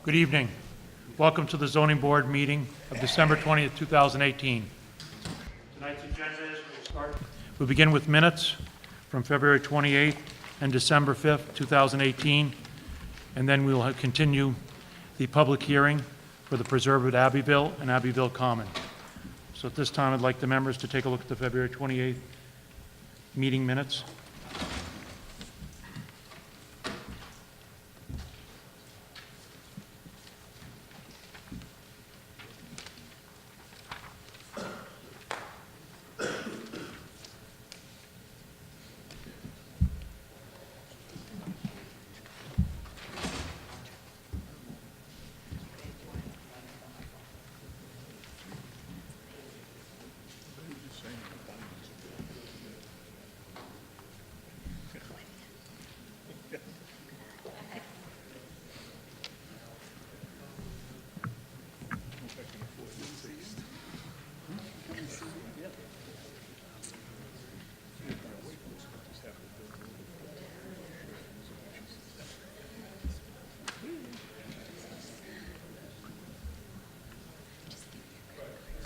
Good evening. Welcome to the Zoning Board meeting of December 20th, 2018. Tonight's agenda is we'll begin with minutes from February 28th and December 5th, 2018, and then we will continue the public hearing for the preserve at Abbeville and Abbeville Common. So at this time, I'd like the members to take a look at the February 28th meeting minutes.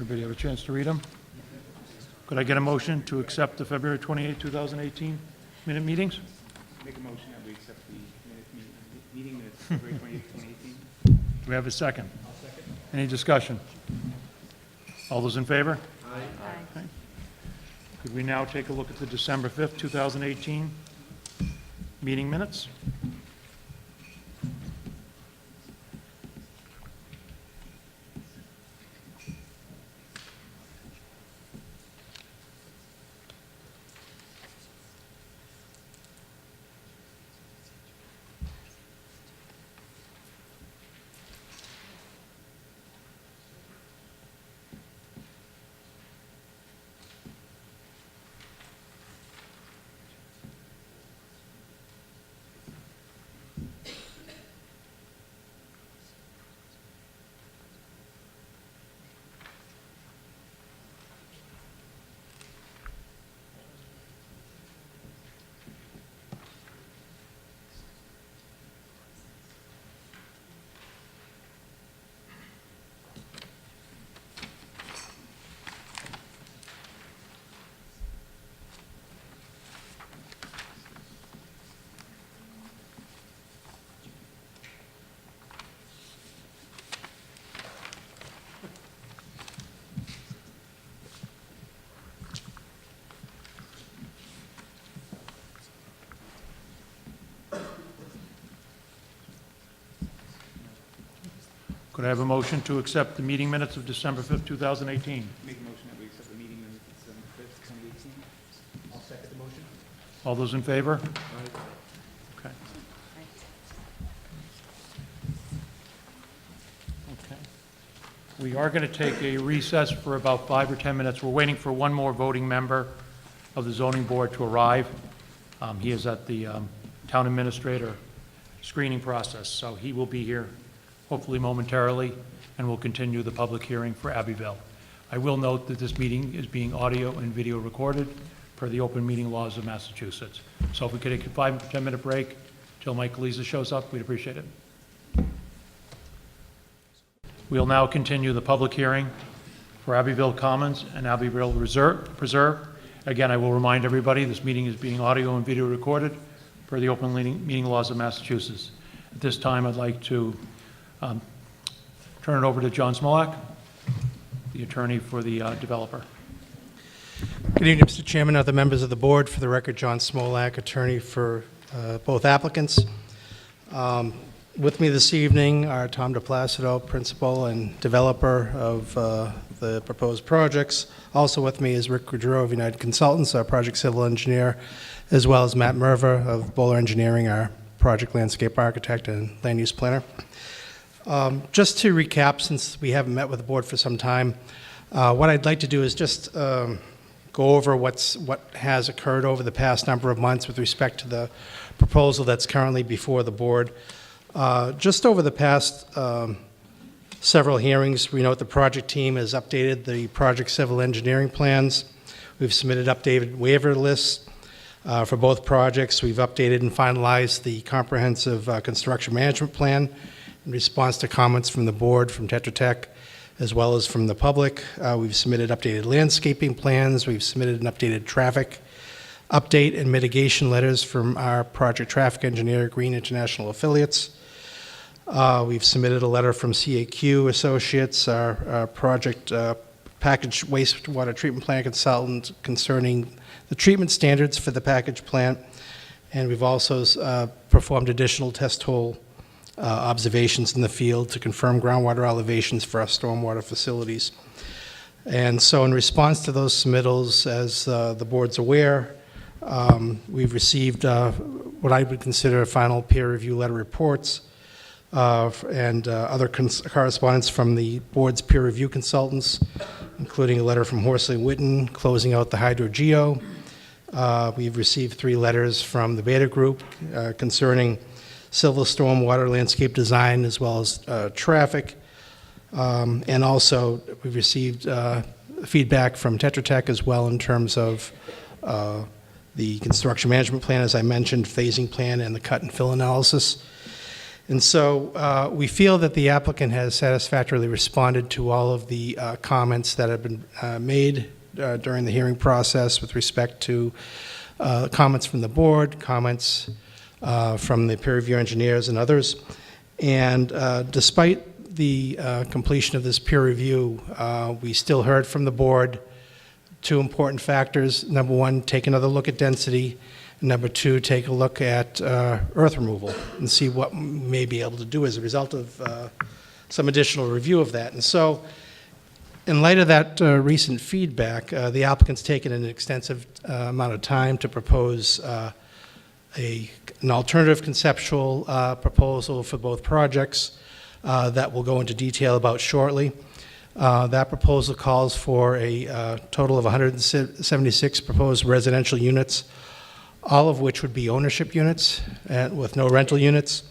Everybody have a chance to read them? Could I get a motion to accept the February 28, 2018 minute meetings? Make a motion that we accept the meeting minutes February 28, 2018. Do we have a second? I'll second. Any discussion? All those in favor? Aye. Okay. Could we now take a look at the December 5th, 2018 meeting minutes? Could I have a motion to accept the meeting minutes of December 5th, 2018? Make a motion that we accept the meeting minutes December 5th, 2018. I'll second the motion. All those in favor? Aye. Okay. Okay. We are going to take a recess for about 5 or 10 minutes. We're waiting for one more voting member of the zoning board to arrive. He is at the town administrator screening process, so he will be here hopefully momentarily, and we'll continue the public hearing for Abbeville. I will note that this meeting is being audio and video recorded per the open meeting laws of Massachusetts. So if we could take a 5 or 10 minute break till Mike Lisa shows up, we'd appreciate it. We'll now continue the public hearing for Abbeville Commons and Abbeville Preserve. Again, I will remind everybody this meeting is being audio and video recorded per the open meeting laws of Massachusetts. At this time, I'd like to turn it over to John Smolak, the attorney for the developer. Good evening, Mr. Chairman, other members of the board. For the record, John Smolak, attorney for both applicants. With me this evening are Tom DePlacido, principal and developer of the proposed projects. Also with me is Rick Goudreau of United Consultants, our project civil engineer, as well as Matt Merver of Bowler Engineering, our project landscape architect and land use planner. Just to recap, since we haven't met with the board for some time, what I'd like to do is just go over what has occurred over the past number of months with respect to the proposal that's currently before the board. Just over the past several hearings, we know the project team has updated the project civil engineering plans. We've submitted updated waiver lists for both projects. We've updated and finalized the comprehensive construction management plan. in response to comments from the board, from Tetra Tech, as well as from the public. We've submitted updated landscaping plans. We've submitted an updated traffic update and mitigation letters from our project traffic engineer, Green International Affiliates. We've submitted a letter from CAQ Associates, our project package wastewater treatment plant consultant, concerning the treatment standards for the package plant. And we've also performed additional test hole observations in the field to confirm groundwater elevations for our stormwater facilities. And so in response to those submittals, as the board's aware, we've received what I would consider final peer review letter reports and other correspondence from the board's peer review consultants, including a letter from Horsley Witten closing out the hydrogeo. We've received 3 letters from the Beta Group concerning civil stormwater landscape design as well as traffic. And also we've received feedback from Tetra Tech as well in terms of the construction management plan, as I mentioned, phasing plan, and the cut and fill analysis. And so we feel that the applicant has satisfactorily responded to all of the comments that have been made during the hearing process with respect to comments from the board, comments from the peer review engineers and others. And despite the completion of this peer review, we still heard from the board 2 important factors. Number 1, take another look at density. Number 2, take a look at earth removal and see what we may be able to do as a result of some additional review of that. And so in light of that recent feedback, the applicant's taken an extensive amount of time to propose an alternative conceptual proposal for both projects that we'll go into detail about shortly. That proposal calls for a total of 176 proposed residential units, all of which would be ownership units with no rental units,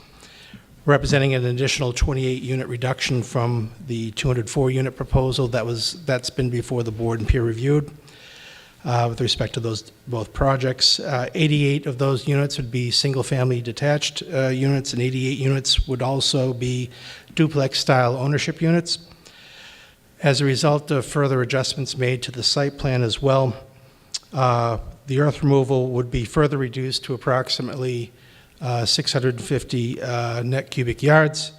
representing an additional 28-unit reduction from the 204-unit proposal that's been before the board and peer reviewed. With respect to those both projects, 88 of those units would be single-family detached units, and 88 units would also be duplex-style ownership units. As a result of further adjustments made to the site plan as well, the earth removal would be further reduced to approximately 650 net cubic yards,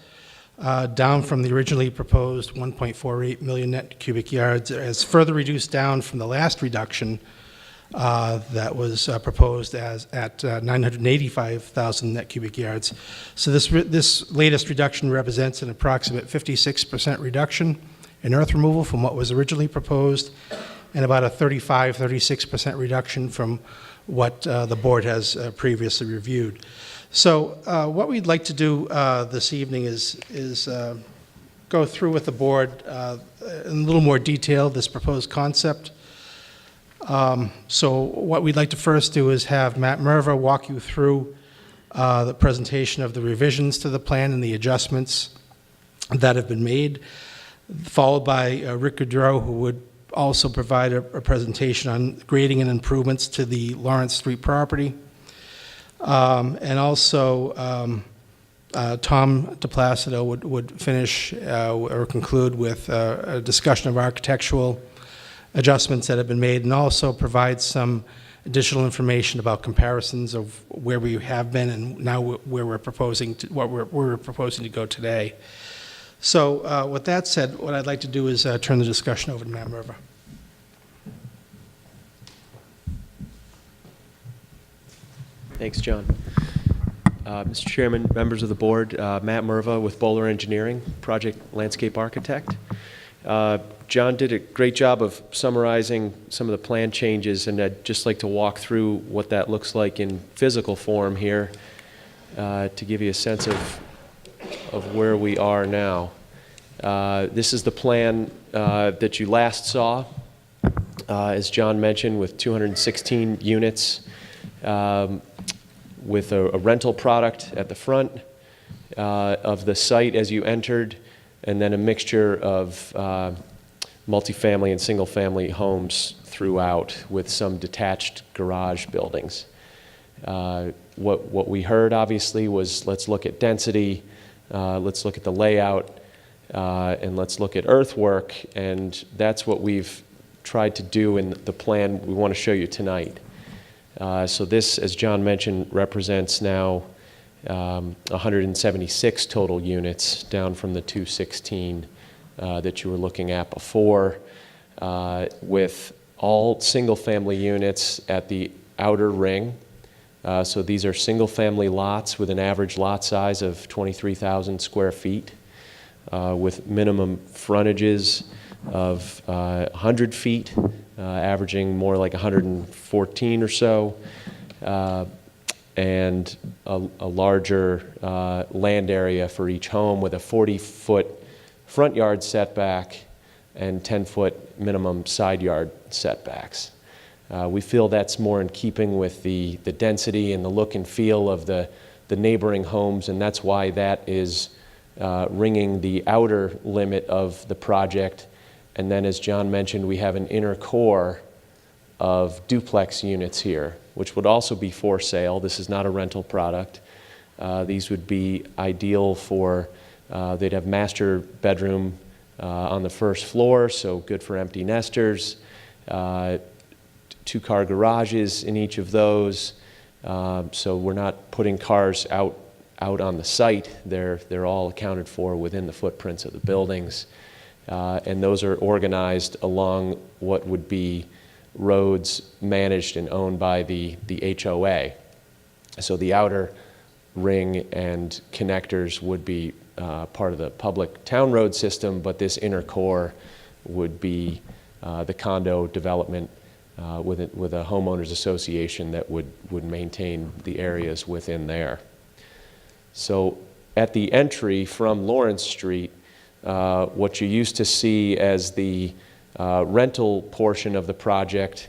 down from the originally proposed 1.48 million net cubic yards, as further reduced down from the last reduction that was proposed at 985,000 net cubic yards. So this latest reduction represents an approximate 56% reduction in earth removal from what was originally proposed, and about a 36% reduction from what the board has previously reviewed. So what we'd like to do this evening is go through with the board in a little more detail this proposed concept. So what we'd like to first do is have Matt Merva walk you through the presentation of the revisions to the plan and the adjustments that have been made, followed by Rick Goudreau, who would also provide a presentation on grading and improvements to the Lawrence Street property. And also Tom DePlacido would finish or conclude with a discussion of architectural adjustments that have been made, and also provide some additional information about comparisons of where we have been and now where we're proposing to, where we're proposing to go today. So with that said, what I'd like to do is turn the discussion over to Matt Merva. Thanks, John. Mr. Chairman, members of the board, Matt Merva with Bowler Engineering, project landscape architect. John did a great job of summarizing some of the plan changes, and I'd just like to walk through what that looks like in physical form here to give you a sense of where we are now. This is the plan that you last saw, as John mentioned, with 216 units, with a rental product at the front of the site as you entered, and then a mixture of multifamily and single-family homes throughout, with some detached garage buildings. What we heard, obviously, was let's look at density, let's look at the layout, and let's look at earthwork, and that's what we've tried to do in the plan we want to show you tonight. So this, as John mentioned, represents now 176 total units, down from the 216 that you were looking at before, with all single-family units at the outer ring. So these are single-family lots with an average lot size of 23,000 square feet, with minimum frontages of 100 feet, averaging more like 114 or so, and a larger land area for each home with a 40-foot front yard setback and 10-foot minimum side yard setbacks. We feel that's more in keeping with the density and the look and feel of the neighboring homes, and that's why that is ringing the outer limit of the project. And then, as John mentioned, we have an inner core of duplex units here, which would also be for sale. This is not a rental product. These would be ideal for, they'd have master bedroom on the first floor, so good for empty nesters. Two-car garages in each of those, so we're not putting cars out on the site. They're all accounted for within the footprints of the buildings, and those are organized along what would be roads managed and owned by the HOA. So the outer ring and connectors would be part of the public town road system, but this inner core would be the condo development with a homeowners association that would maintain the areas within there. So at the entry from Lawrence Street, what you used to see as the rental portion of the project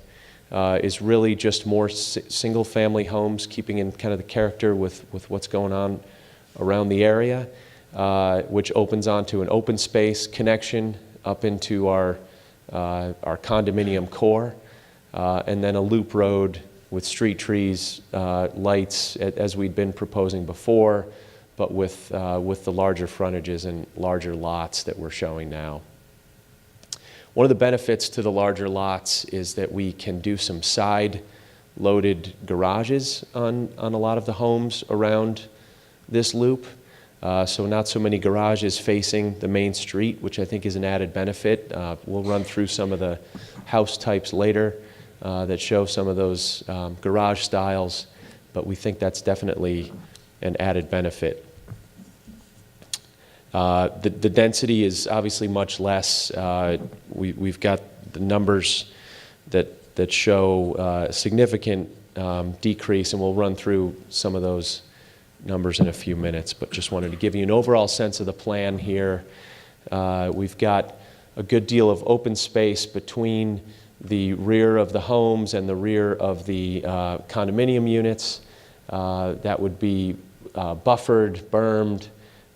is really just more single-family homes, keeping in kind of the character with what's going on around the area, which opens onto an open space connection up into our condominium core, and then a loop road with street trees, lights, as we'd been proposing before, but with the larger frontages and larger lots that we're showing now. One of the benefits to the larger lots is that we can do some side-loaded garages on a lot of the homes around this loop. So not so many garages facing the main street, which I think is an added benefit. We'll run through some of the house types later that show some of those garage styles, but we think that's definitely an added benefit. The density is obviously much less. We've got the numbers that show a significant decrease, and we'll run through some of those numbers in a few minutes, but just wanted to give you an overall sense of the plan here. We've got a good deal of open space between the rear of the homes and the rear of the condominium units. That would be buffered, bermed,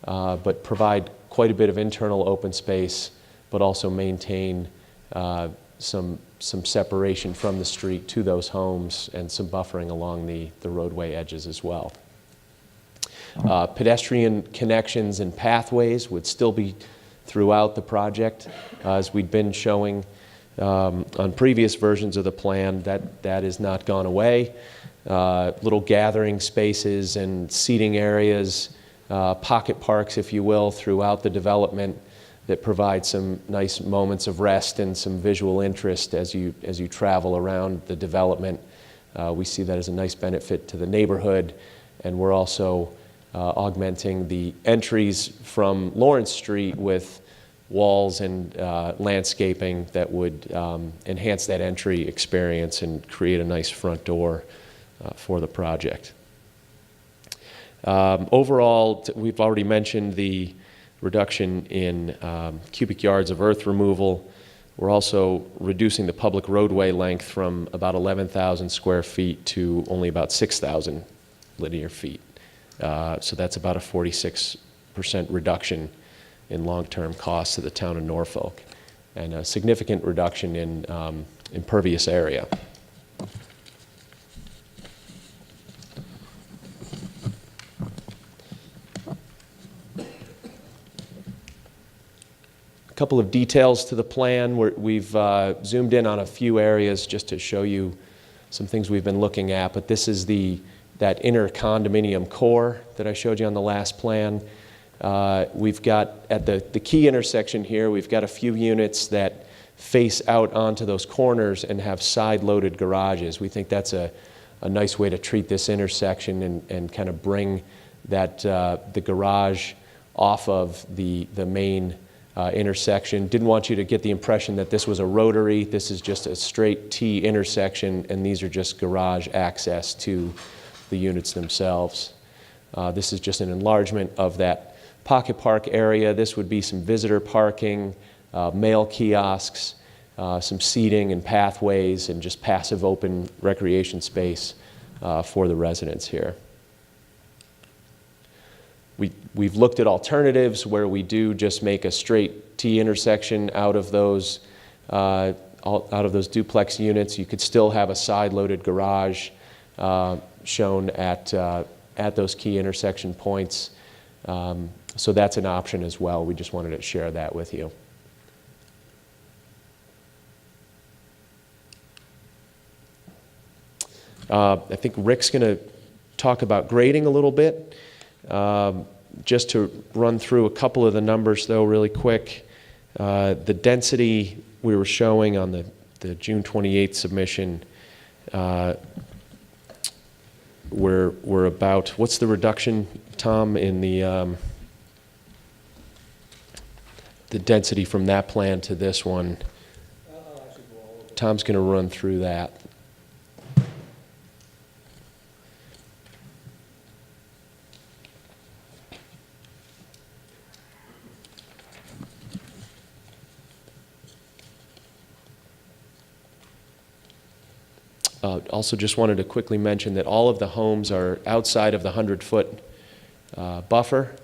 but provide quite a bit of internal open space, but also maintain some separation from the street to those homes and some buffering along the roadway edges as well. Pedestrian connections and pathways would still be throughout the project, as we'd been showing on previous versions of the plan. That has not gone away. Little gathering spaces and seating areas, pocket parks, if you will, throughout the development that provide some nice moments of rest and some visual interest as you travel around the development. We see that as a nice benefit to the neighborhood, and we're also augmenting the entries from Lawrence Street with walls and landscaping that would enhance that entry experience and create a nice front door for the project. Overall, we've already mentioned the reduction in cubic yards of earth removal. We're also reducing the public roadway length from about 11,000 square feet to only about 6,000 linear feet. So that's about a 46% reduction in long-term costs to the town of Norfolk, and a significant reduction in impervious area. couple of details to the plan. We've zoomed in on a few areas just to show you some things we've been looking at, but this is that inner condominium core that I showed you on the last plan. We've got, at the key intersection here, we've got a few units that face out onto those corners and have side-loaded garages. We think that's a nice way to treat this intersection and kind of bring that the garage off of the main intersection. Didn't want you to get the impression that this was a rotary. This is just a straight T intersection, and these are just garage access to the units themselves. This is just an enlargement of that pocket park area. This would be some visitor parking, mail kiosks, some seating and pathways, and just passive open recreation space for the residents here. We've looked at alternatives where we do just make a straight T intersection out of those duplex units. You could still have a side-loaded garage shown at those key intersection points. So that's an option as well. We just wanted to share that with you. I think Rick's going to talk about grading a little bit. Just to run through a couple of the numbers, though, really quick. The density we were showing on the June 28th submission, we're about, what's the reduction, Tom, in the density from that plan to this one? Tom's going to run through that. Also just wanted to quickly mention that all of the homes are outside of the 100-foot buffer.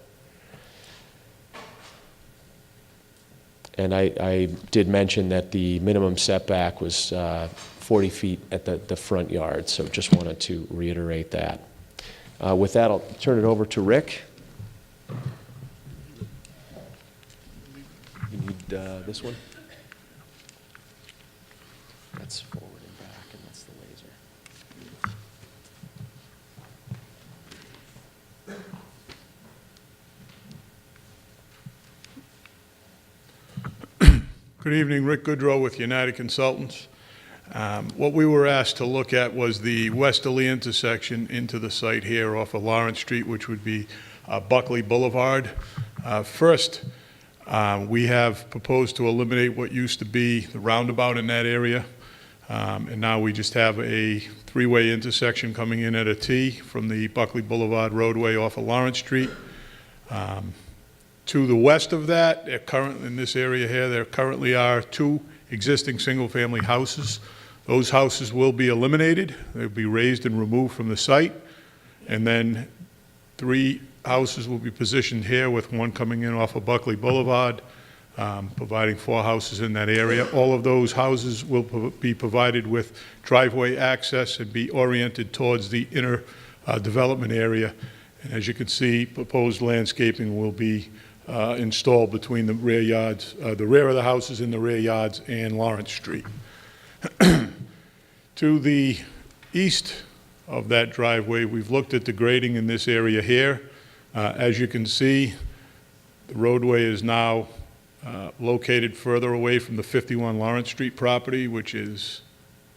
And I did mention that the minimum setback was 40 feet at the front yard, so just wanted to reiterate that. With that, I'll turn it over to Rick. You need this one? That's forward and back, and that's the laser. Good evening, Rick Goodrow with United Consultants. What we were asked to look at was the westerly intersection into the site here off of Lawrence Street, which would be Buckley Boulevard. First, we have proposed to eliminate what used to be the roundabout in that area. And now we just have a three-way intersection coming in at a T from the Buckley Boulevard roadway off of Lawrence Street. To the west of that, in this area here, there currently are two existing single-family houses. Those houses will be eliminated. They'll be raised and removed from the site. And then 3 houses will be positioned here, with one coming in off of Buckley Boulevard, providing 4 houses in that area. All of those houses will be provided with driveway access and be oriented towards the inner development area. And as you can see, proposed landscaping will be installed between the rear yards, the rear of the houses in the rear yards and Lawrence Street. To the east of that driveway, we've looked at the grading in this area here. As you can see, the roadway is now located further away from the 51 Lawrence Street property, which is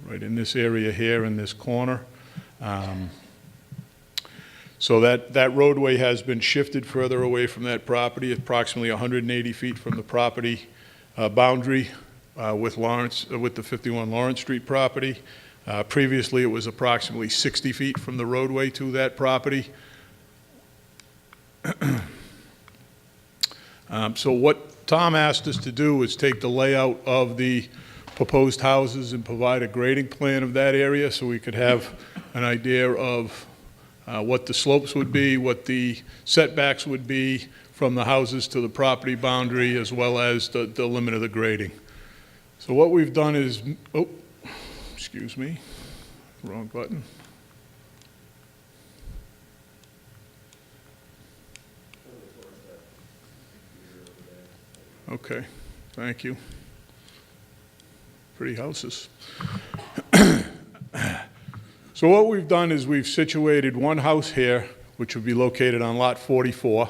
right in this area here in this corner. So that roadway has been shifted further away from that property, approximately 180 feet from the property boundary with the 51 Lawrence Street property. Previously, it was approximately 60 feet from the roadway to that property. So what Tom asked us to do is take the layout of the proposed houses and provide a grading plan of that area so we could have an idea of what the slopes would be, what the setbacks would be from the houses to the property boundary, as well as the limit of the grading. So what we've done is, oh, excuse me, wrong button. Okay, Thank you. Pretty houses. So what we've done is we've situated one house here, which would be located on Lot 44.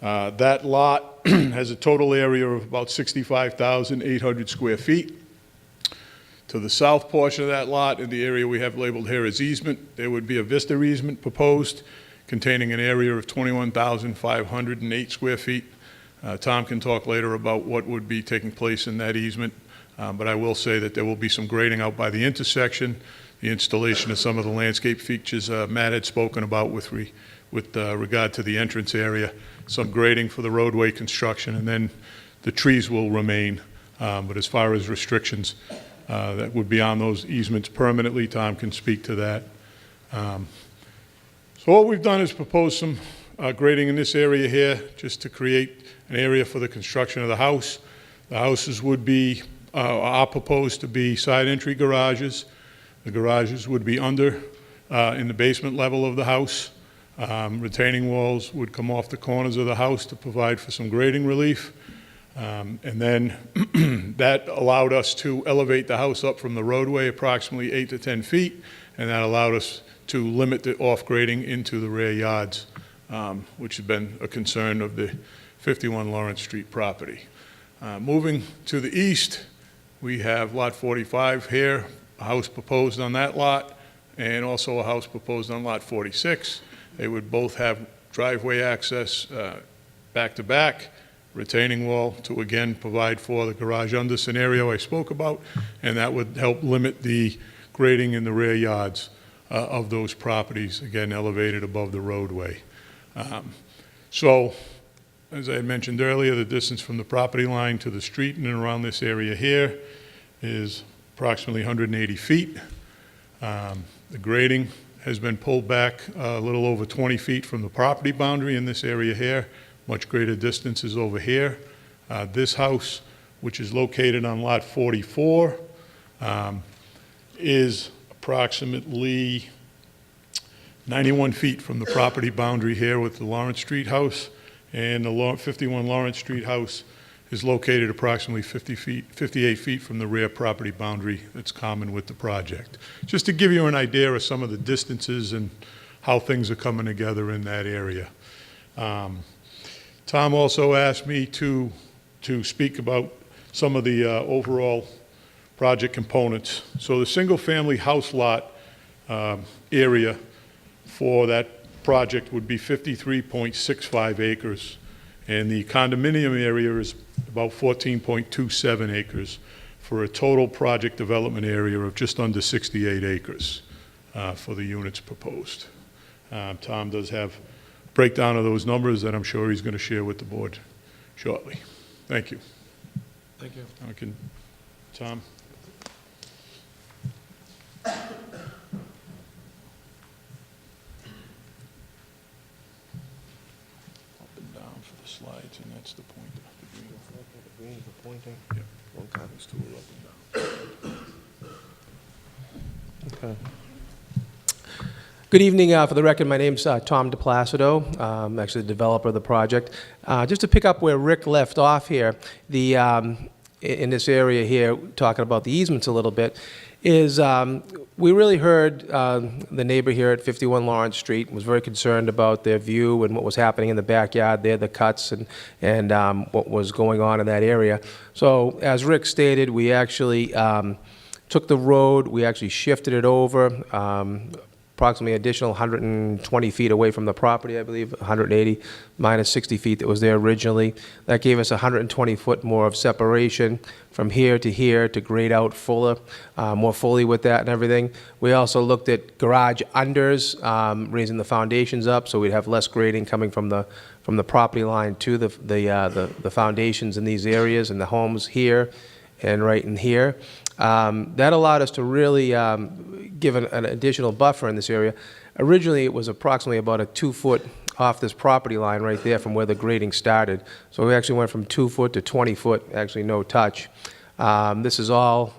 That lot has a total area of about 65,800 square feet. To the south portion of that lot, in the area we have labeled here as easement, there would be a vista easement proposed containing an area of 21,508 square feet. Tom can talk later about what would be taking place in that easement, but I will say that there will be some grading out by the intersection, the installation of some of the landscape features Matt had spoken about with regard to the entrance area, some grading for the roadway construction, and then the trees will remain. But as far as restrictions that would be on those easements permanently, Tom can speak to that. So what we've done is propose some grading in this area here, just to create an area for the construction of the house. The houses would be, are proposed to be side entry garages. The garages would be under, in the basement level of the house. Retaining walls would come off the corners of the house to provide for some grading relief. And then that allowed us to elevate the house up from the roadway approximately 8 to 10 feet, and that allowed us to limit the off-grading into the rear yards, which has been a concern of the 51 Lawrence Street property. Moving to the east, we have Lot 45 here, a house proposed on that lot, and also a house proposed on Lot 46. They would both have driveway access back to back, retaining wall to again provide for the garage under scenario I spoke about, and that would help limit the grading in the rear yards of those properties, again elevated above the roadway. So, as I had mentioned earlier, the distance from the property line to the street and around this area here is approximately 180 feet. The grading has been pulled back a little over 20 feet from the property boundary in this area here. Much greater distance is over here. This house, which is located on Lot 44, is approximately 91 feet from the property boundary here with the Lawrence Street house, and the 51 Lawrence Street house is located approximately 58 feet from the rear property boundary that's common with the project. Just to give you an idea of some of the distances and how things are coming together in that area. Tom also asked me to speak about some of the overall project components. So the single-family house lot area for that project would be 53.65 acres, and the condominium area is about 14.27 acres for a total project development area of just under 68 acres for the units proposed. Tom does have a breakdown of those numbers that I'm sure he's going to share with the board shortly. Thank you. Thank you. Tom? Up and down for the slides, and that's the pointer. The green. Pointing. Yep. Those two are up and down. Okay. Good evening. For the record, my name's Tom DePlacido. I'm actually the developer of the project. Just to pick up where Rick left off here, in this area here, talking about the easements a little bit, is we really heard the neighbor here at 51 Lawrence Street was very concerned about their view and what was happening in the backyard there, the cuts and what was going on in that area. So as Rick stated, we actually took the road, we actually shifted it over, approximately additional 120 feet away from the property, I believe, 180 minus 60 feet that was there originally. That gave us 120 foot more of separation from here to grade out fuller, more fully with that and everything. We also looked at garage unders, raising the foundations up so we'd have less grading coming from the property line to the foundations in these areas and the homes here and right in here. That allowed us to really give an additional buffer in this area. Originally, it was approximately about a 2 foot off this property line right there from where the grading started. So we actually went from 2 foot to 20 foot, actually no touch. This is all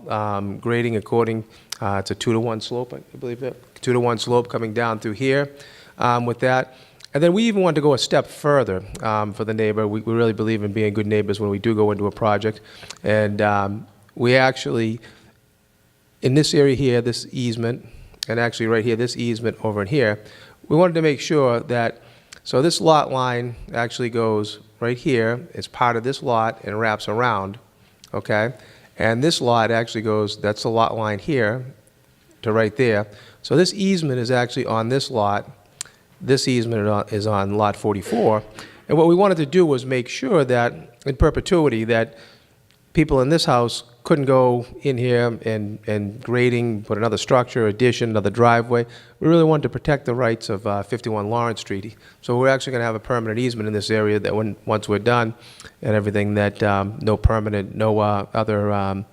grading according, it's a 2-to-1 slope, I believe that, 2-to-1 slope coming down through here. With that, And then we even wanted to go a step further for the neighbor. We really believe in being good neighbors when we do go into a project. And we actually, in this area here, this easement, and actually right here, this easement over in here, we wanted to make sure that, so this lot line actually goes right here, it's part of this lot and wraps around, okay? And this lot actually goes, that's the lot line here to right there. So this easement is actually on this lot. This easement is on lot 44. And what we wanted to do was make sure that, in perpetuity, that people in this house couldn't go in here and grading, put another structure, addition, another driveway. We really wanted to protect the rights of 51 Lawrence Street. So we're actually going to have a permanent easement in this area that once we're done and everything, that no permanent, no other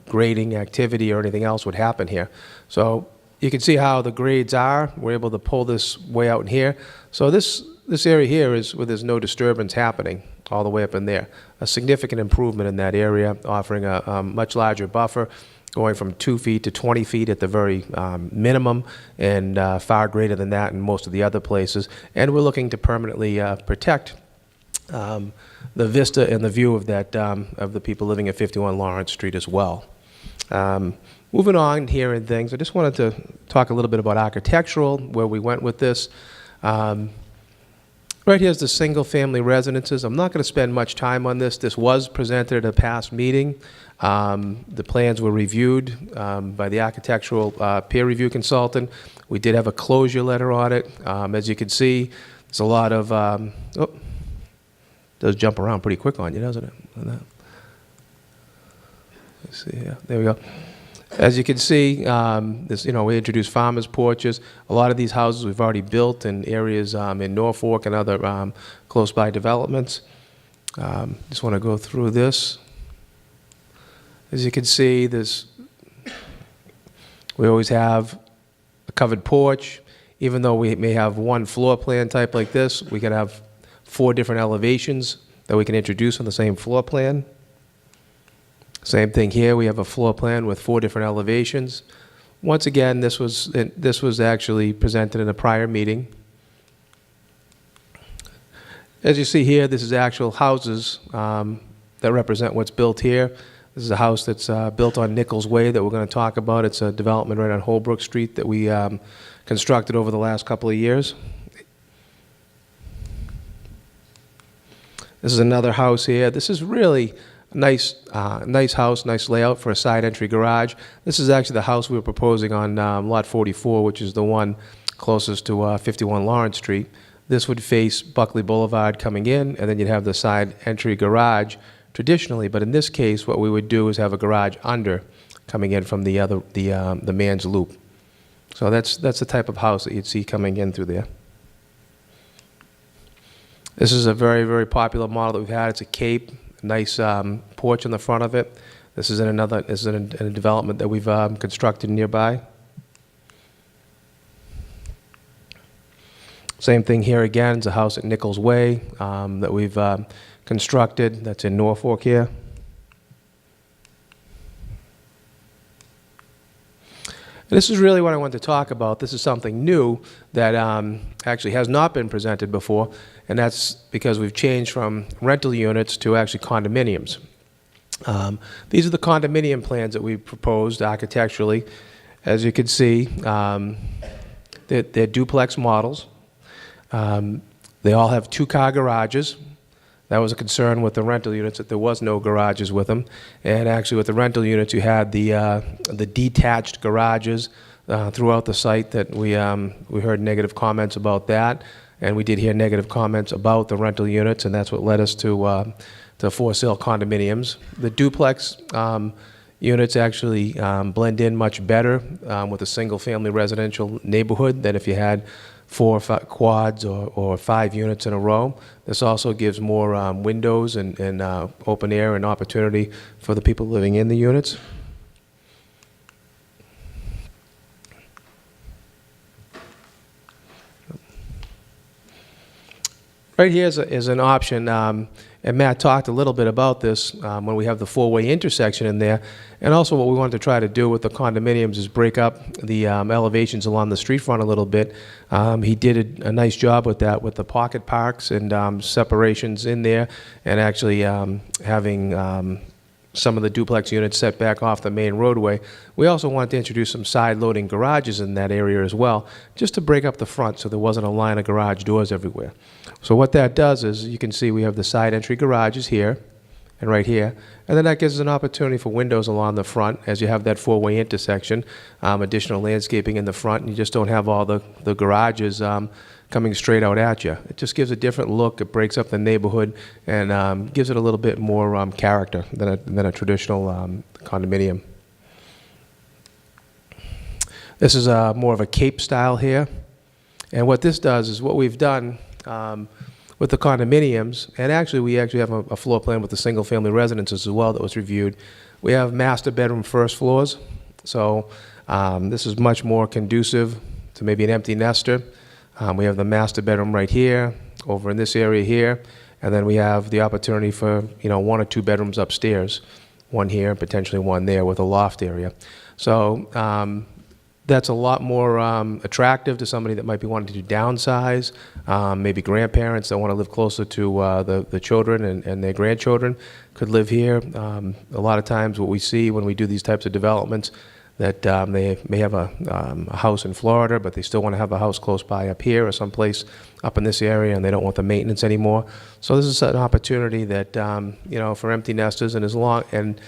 grading activity or anything else would happen here. So you can see how the grades are. We're able to pull this way out in here. So this area here is where there's no disturbance happening all the way up in there. A significant improvement in that area, offering a much larger buffer, going from 2 feet to 20 feet at the very minimum, and far greater than that in most of the other places. And we're looking to permanently protect the vista and the view of that of the people living at 51 Lawrence Street as well. Moving on here and things, I just wanted to talk a little bit about architectural, where we went with this. Right here's the single-family residences. I'm not going to spend much time on this. This was presented at a past meeting. The plans were reviewed by the architectural peer review consultant. We did have a closure letter on it. As you can see, there's a lot of, it does jump around pretty quick on you, doesn't it? Let's see here. There we go. As you can see, we introduced farmers' porches. A lot of these houses we've already built in areas in Norfolk and other close-by developments. Just want to go through this. As you can see, we always have a covered porch. Even though we may have one floor plan type like this, we can have 4 different elevations that we can introduce on the same floor plan. Same thing here, we have a floor plan with 4 different elevations. Once again, this was actually presented in a prior meeting. As you see here, this is actual houses that represent what's built here. This is a house that's built on Nichols Way that we're going to talk about. It's a development right on Holbrook Street that we constructed over the last couple of years. This is another house here. This is really nice house, nice layout for a side entry garage. This is actually the house we were proposing on lot 44, which is the one closest to 51 Lawrence Street. This would face Buckley Boulevard coming in, and then you'd have the side entry garage traditionally. But in this case, what we would do is have a garage under coming in from the man's loop. So that's the type of house that you'd see coming in through there. This is a very, very popular model that we've had. It's a cape. Nice porch in the front of it. This is in a development that we've constructed nearby. Same thing here again. It's a house at Nichols Way that we've constructed. That's in Norfolk here. And this is really what I wanted to talk about. This is something new that actually has not been presented before, and that's because we've changed from rental units to actually condominiums. These are the condominium plans that we proposed architecturally. As you can see, they're duplex models. They all have 2-car garages. That was a concern with the rental units, that there was no garages with them. And actually with the rental units, you had the detached garages throughout the site that we heard negative comments about that. And we did hear negative comments about the rental units, and that's what led us to for-sale condominiums. The duplex units actually blend in much better with a single-family residential neighborhood than if you had 4 or 5 quads or 5 units in a row. This also gives more windows and open air and opportunity for the people living in the units. Right here is an option. And Matt talked a little bit about this when we have the four-way intersection in there. And also what we wanted to try to do with the condominiums is break up the elevations along the street front a little bit. He did a nice job with that, with the pocket parks and separations in there, and actually having some of the duplex units set back off the main roadway. We also wanted to introduce some side-loading garages in that area as well, just to break up the front so there wasn't a line of garage doors everywhere. So what that does is, you can see we have the side entry garages here and right here, and then that gives us an opportunity for windows along the front as you have that four-way intersection, additional landscaping in the front, and you just don't have all the garages coming straight out at you. It just gives a different look. It breaks up the neighborhood and gives it a little bit more character than a traditional condominium. This is more of a cape style here. And what this does is, what we've done with the condominiums, and actually we actually have a floor plan with the single-family residences as well that was reviewed. We have master bedroom first floors. So this is much more conducive to maybe an empty nester. We have the master bedroom right here, over in this area here, and then we have the opportunity for, you know, 1 or 2 bedrooms upstairs, one here, potentially one there with a loft area. So that's a lot more attractive to somebody that might be wanting to downsize, maybe grandparents that want to live closer to the children and their grandchildren could live here. A lot of times what we see when we do these types of developments, that they may have a house in Florida, but they still want to have a house close by up here or someplace up in this area, and they don't want the maintenance anymore. So this is an opportunity that, you know, for empty nesters, and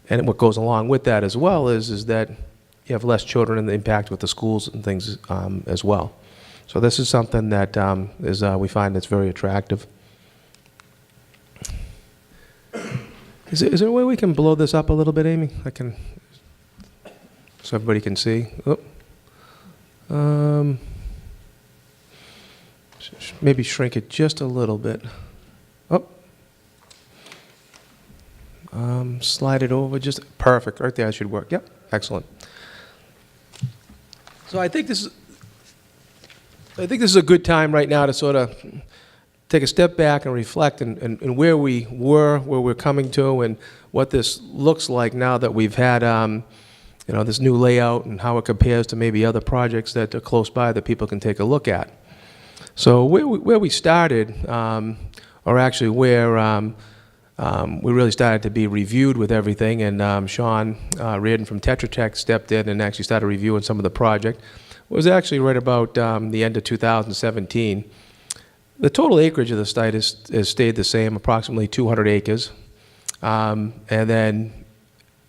and what goes along with that as well is that you have less children and the impact with the schools and things as well. So this is something that we find that's very attractive. Is there a way we can blow this up a little bit, Amy? So everybody can see. Maybe shrink it just a little bit. Slide it over, just perfect. Right there should work. Yep, excellent. So I think this is a good time right now to sort of take a step back and reflect and where we were, where we're coming to, and what this looks like now that we've had you know, this new layout, and how it compares to maybe other projects that are close by that people can take a look at. So where we started, or actually where we really started to be reviewed with everything, and Sean Reardon from Tetra Tech stepped in and actually started reviewing some of the project, was actually right about the end of 2017. The total acreage of the site has stayed the same, approximately 200 acres. And then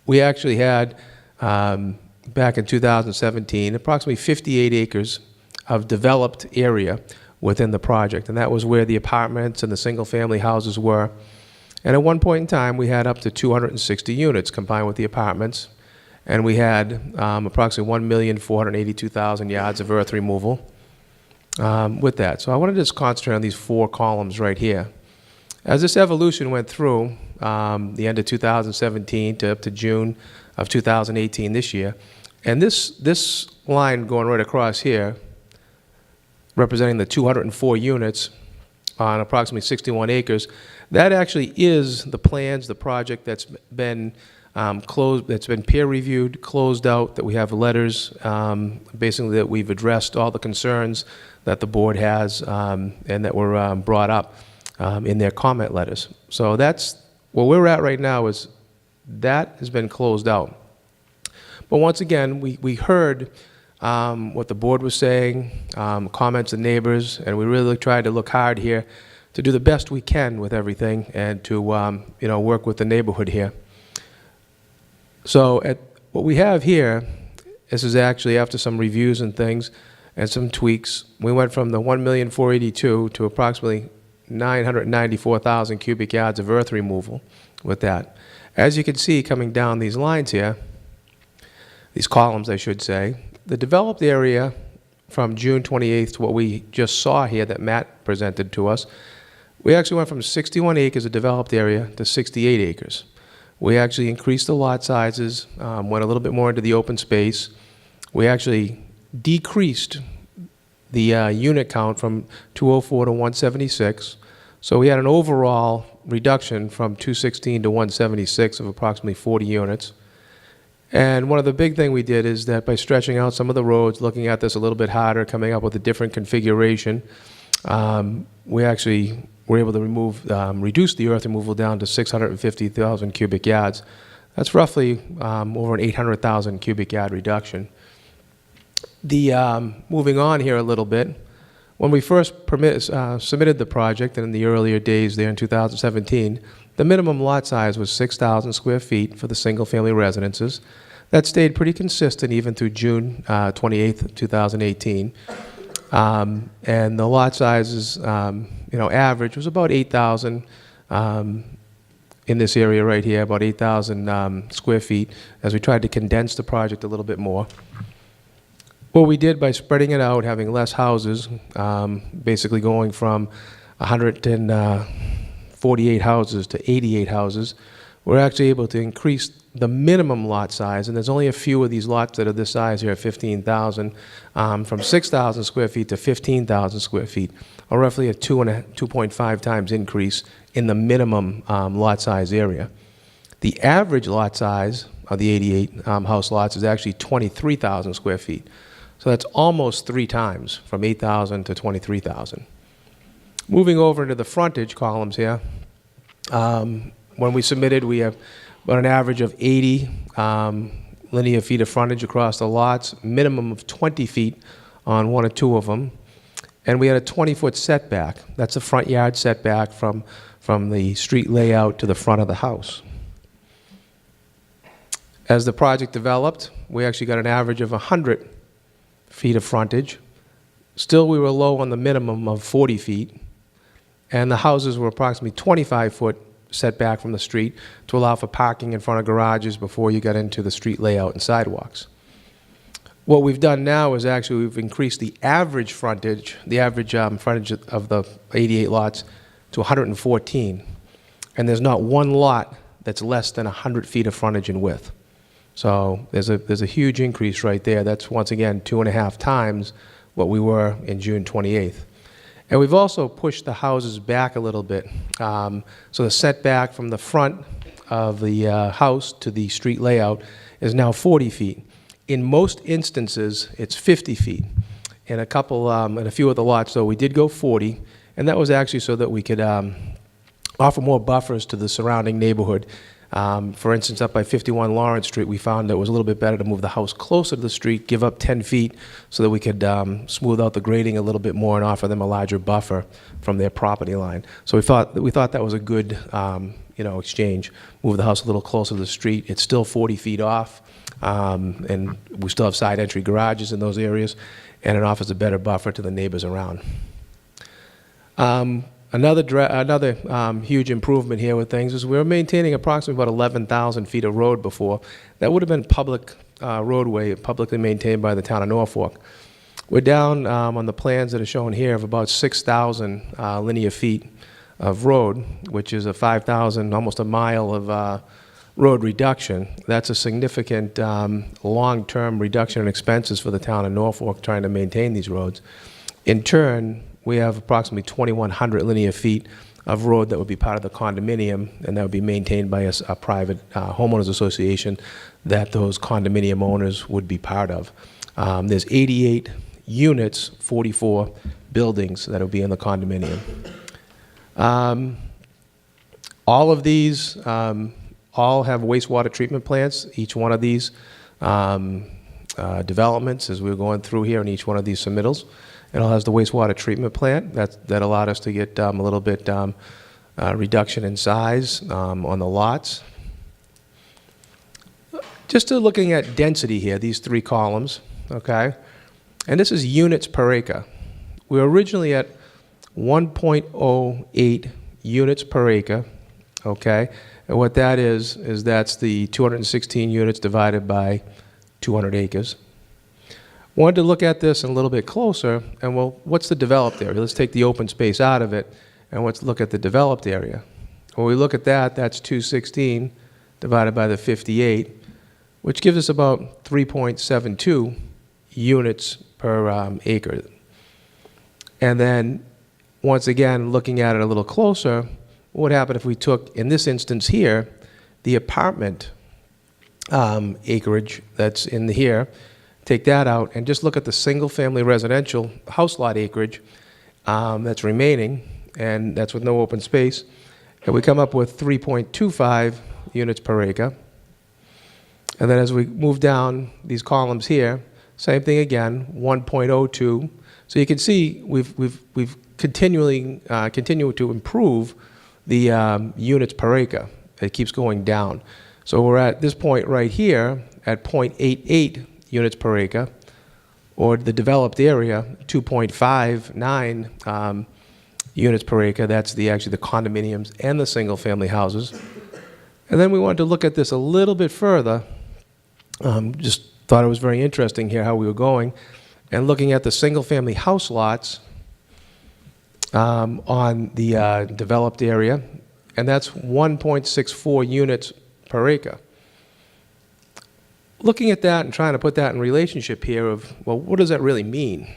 we actually had, back in 2017, approximately 58 acres of developed area within the project, and that was where the apartments and the single-family houses were. And at one point in time, we had up to 260 units combined with the apartments, and we had approximately 1,482,000 yards of earth removal with that. So I want to just concentrate on these 4 columns right here. As this evolution went through, the end of 2017 to up to June of 2018 this year, and this line going right across here, representing the 204 units on approximately 61 acres, that actually is the plans, the project that's been closed, that's been peer reviewed, closed out, that we have letters, basically that we've addressed all the concerns that the board has and that were brought up in their comment letters. So that's where we're at right now, is that has been closed out. But once again, we heard what the board was saying, comments of neighbors, and we really tried to look hard here to do the best we can with everything, and to you know, work with the neighborhood here. So what we have here, this is actually after some reviews and things and some tweaks, we went from the 1,482,000 to approximately 994,000 cubic yards of earth removal with that. As you can see coming down these lines here, these columns I should say, the developed area from June 28th to what we just saw here that Matt presented to us, we actually went from 61 acres of developed area to 68 acres. We actually increased the lot sizes, went a little bit more into the open space. We actually decreased the unit count from 204 to 176. So we had an overall reduction from 216 to 176 of approximately 40 units. And one of the big thing we did is that by stretching out some of the roads, looking at this a little bit harder, coming up with a different configuration, we actually were able to reduce the earth removal down to 650,000 cubic yards. That's roughly over an 800,000 cubic yard reduction. Moving on here a little bit, when we first submitted the project, and in the earlier days there in 2017, the minimum lot size was 6,000 square feet for the single-family residences. That stayed pretty consistent even through June 28th, 2018. And the lot sizes, average was about 8,000 in this area right here, about 8,000 square feet, as we tried to condense the project a little bit more. What we did by spreading it out, having less houses, basically going from 148 houses to 88 houses, we're actually able to increase the minimum lot size, and there's only a few of these lots that are this size here at 15,000, from 6,000 square feet to 15,000 square feet, or roughly a 2.5 times increase in the minimum lot size area. The average lot size of the 88 house lots is actually 23,000 square feet. So that's almost 3 times, from 8,000 to 23,000. Moving over into the frontage columns here, when we submitted, we have about an average of 80 linear feet of frontage across the lots, minimum of 20 feet on 1 or 2 of them. And we had a 20-foot setback. That's the front yard setback from the street layout to the front of the house. As the project developed, we actually got an average of 100 feet of frontage. Still, we were low on the minimum of 40 feet. And the houses were approximately 25-foot setback from the street to allow for parking in front of garages before you got into the street layout and sidewalks. What we've done now is actually we've increased the average frontage, frontage of the 88 lots to 114. And there's not one lot that's less than 100 feet of frontage in width. So there's a huge increase right there. That's, once again, 2.5 times what we were in June 28th. And we've also pushed the houses back a little bit. So the setback from the front of the house to the street layout is now 40 feet. In most instances, it's 50 feet. In a few of the lots, though, we did go 40, and that was actually so that we could offer more buffers to the surrounding neighborhood. For instance, up by 51 Lawrence Street, we found that it was a little bit better to move the house closer to the street, give up 10 feet so that we could smooth out the grading a little bit more and offer them a larger buffer from their property line. So we thought that was a good exchange. Move the house a little closer to the street. It's still 40 feet off, and we still have side entry garages in those areas, and it offers a better buffer to the neighbors around. Another huge improvement here with things is we were maintaining approximately about 11,000 feet of road before. That would have been public roadway, publicly maintained by the town of Norfolk. We're down on the plans that are shown here of about 6,000 linear feet of road, which is a 5,000, almost a mile of road reduction. That's a significant long-term reduction in expenses for the town of Norfolk trying to maintain these roads. In turn, we have approximately 2,100 linear feet of road that would be part of the condominium, and that would be maintained by a private homeowners association that those condominium owners would be part of. There's 88 units, 44 buildings that will be in the condominium. All of these all have wastewater treatment plants. Each one of these developments, as we're going through here in each one of these submittals, it all has the wastewater treatment plant that allowed us to get a little bit reduction in size on the lots. Just looking at density here, these 3 columns, okay? And this is units per acre. We were originally at 1.08 units per acre, okay? And what that is that's the 216 units divided by 200 acres. Wanted to look at this a little bit closer, and well, what's the developed area? Let's take the open space out of it, and let's look at the developed area. When we look at that, that's 216 divided by the 58, which gives us about 3.72 units per acre. And then, once again, looking at it a little closer, what would happen if we took, in this instance here, the apartment acreage that's in here, take that out, and just look at the single-family residential house lot acreage that's remaining, and that's with no open space, and we come up with 3.25 units per acre. And then as we move down these columns here, same thing again, 1.02. So you can see we've continually continued to improve the units per acre. It keeps going down. So we're at this point right here at 0.88 units per acre, or the developed area, 2.59 units per acre. That's actually the condominiums and the single-family houses. And then we wanted to look at this a little bit further. Just thought it was very interesting here how we were going, and looking at the single-family house lots on the developed area, and that's 1.64 units per acre. Looking at that and trying to put that in relationship here of, well, what does that really mean?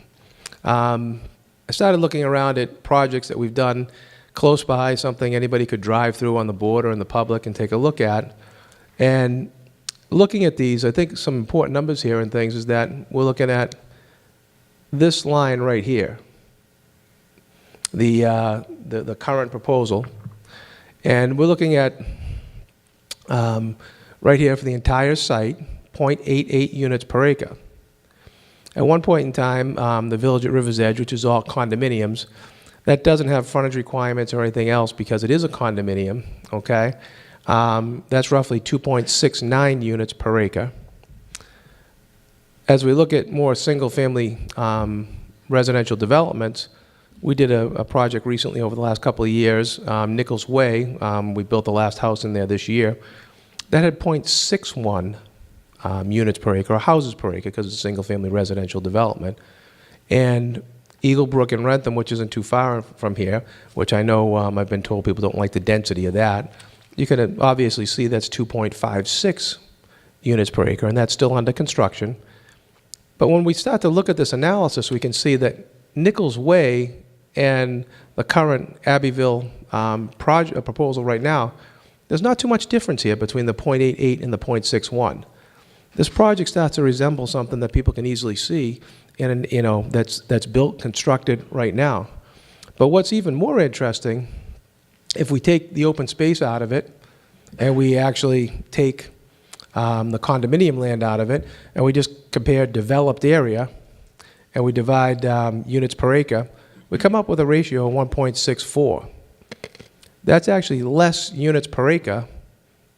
I started looking around at projects that we've done close by, something anybody could drive through on the board or in the public and take a look at. And looking at these, I think some important numbers here and things is that we're looking at this line right here, the current proposal, and we're looking at right here for the entire site, 0.88 units per acre. At one point in time, the village at River's Edge, which is all condominiums, that doesn't have frontage requirements or anything else because it is a condominium, okay? That's roughly 2.69 units per acre. As we look at more single-family residential developments, we did a project recently over the last couple of years, Nichols Way. We built the last house in there this year. That had 0.61 units per acre, or houses per acre, because it's a single-family residential development. And Eagle Brook and Rentham, which isn't too far from here, which I know I've been told people don't like the density of that, you can obviously see that's 2.56 units per acre, and that's still under construction. But when we start to look at this analysis, we can see that Nichols Way and the current Abbeville proposal right now, there's not too much difference here between the 0.88 and the 0.61. This project starts to resemble something that people can easily see, and that's built, constructed right now. But what's even more interesting, if we take the open space out of it, and we actually take the condominium land out of it, and we just compare developed area, and we divide units per acre, we come up with a ratio of 1.64. That's actually less units per acre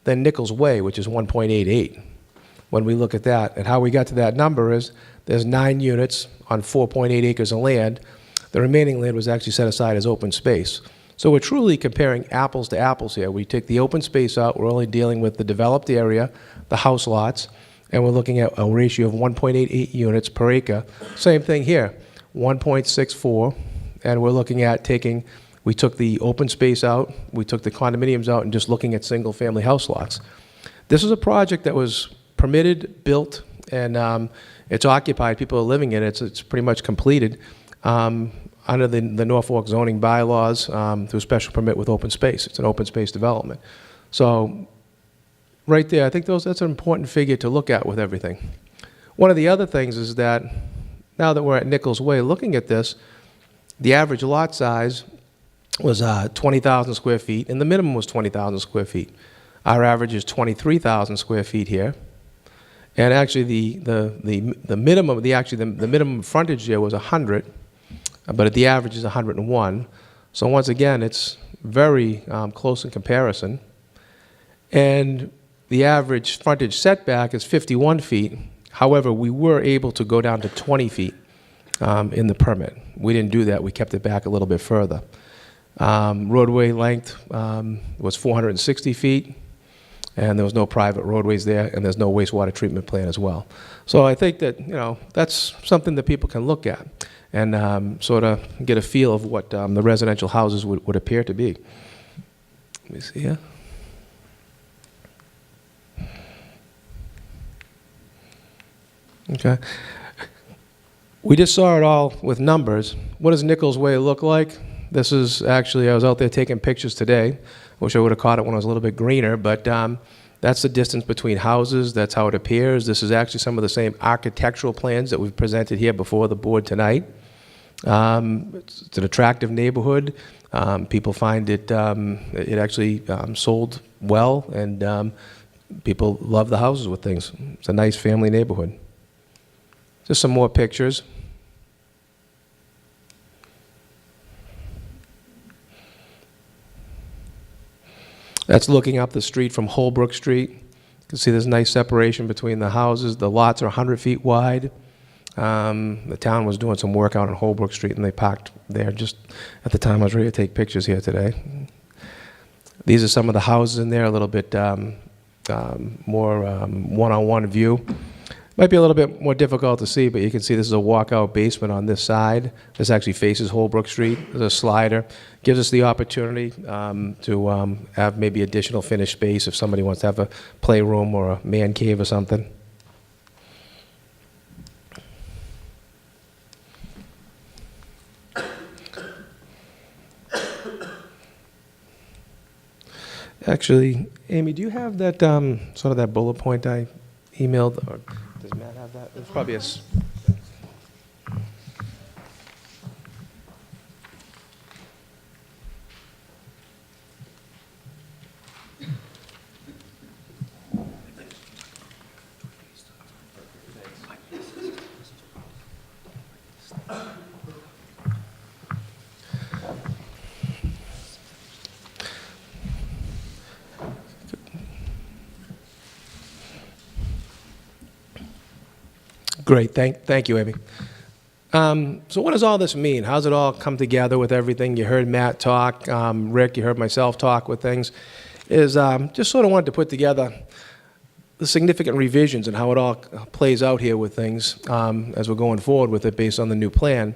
than Nichols Way, which is 1.88. When we look at that, and how we got to that number is there's 9 units on 4.8 acres of land. The remaining land was actually set aside as open space. So we're truly comparing apples to apples here. We take the open space out, we're only dealing with the developed area, the house lots, and we're looking at a ratio of 1.88 units per acre. Same thing here, 1.64, and we're looking at we took the open space out, we took the condominiums out, and just looking at single-family house lots. This is a project that was permitted, built, and it's occupied. People are living in it. It's pretty much completed under the Norfolk zoning bylaws through special permit with open space. It's an open space development. So right there, I think that's an important figure to look at with everything. One of the other things is that now that we're at Nichols Way, looking at this, the average lot size was 20,000 square feet, and the minimum was 20,000 square feet. Our average is 23,000 square feet here. And actually, the minimum frontage there was 100, but the average is 101. So once again, it's very close in comparison. And the average frontage setback is 51 feet. However, we were able to go down to 20 feet in the permit. We didn't do that. We kept it back a little bit further. Roadway length was 460 feet. And there was no private roadways there, and there's no wastewater treatment plant as well. So I think that, that's something that people can look at and sort of get a feel of what the residential houses would appear to be. Let me see here. Okay. We just saw it all with numbers. What does Nichols Way look like? This is actually, I was out there taking pictures today. Wish I would have caught it when it was a little bit greener, but that's the distance between houses. That's how it appears. This is actually some of the same architectural plans that we've presented here before the board tonight. It's an attractive neighborhood. People find it actually sold well, and people love the houses with things. It's a nice family neighborhood. Just some more pictures. That's looking up the street from Holbrook Street. You can see there's nice separation between the houses. The lots are 100 feet wide. The town was doing some work out on Holbrook Street, and they parked there just at the time I was ready to take pictures here today. These are some of the houses in there, a little bit more one-on-one view. Might be a little bit more difficult to see, but you can see this is a walkout basement on this side. This actually faces Holbrook Street. There's a slider. Gives us the opportunity to have maybe additional finished space if somebody wants to have a playroom or a man cave or something. Actually, Amy, do you have that sort of that bullet point I emailed? Or does Matt have that? There's probably a... Great, thank you, Amy. So what does all this mean? How's it all come together with everything? You heard Matt talk, Rick, you heard myself talk with things. Just sort of wanted to put together the significant revisions and how it all plays out here with things as we're going forward with it based on the new plan.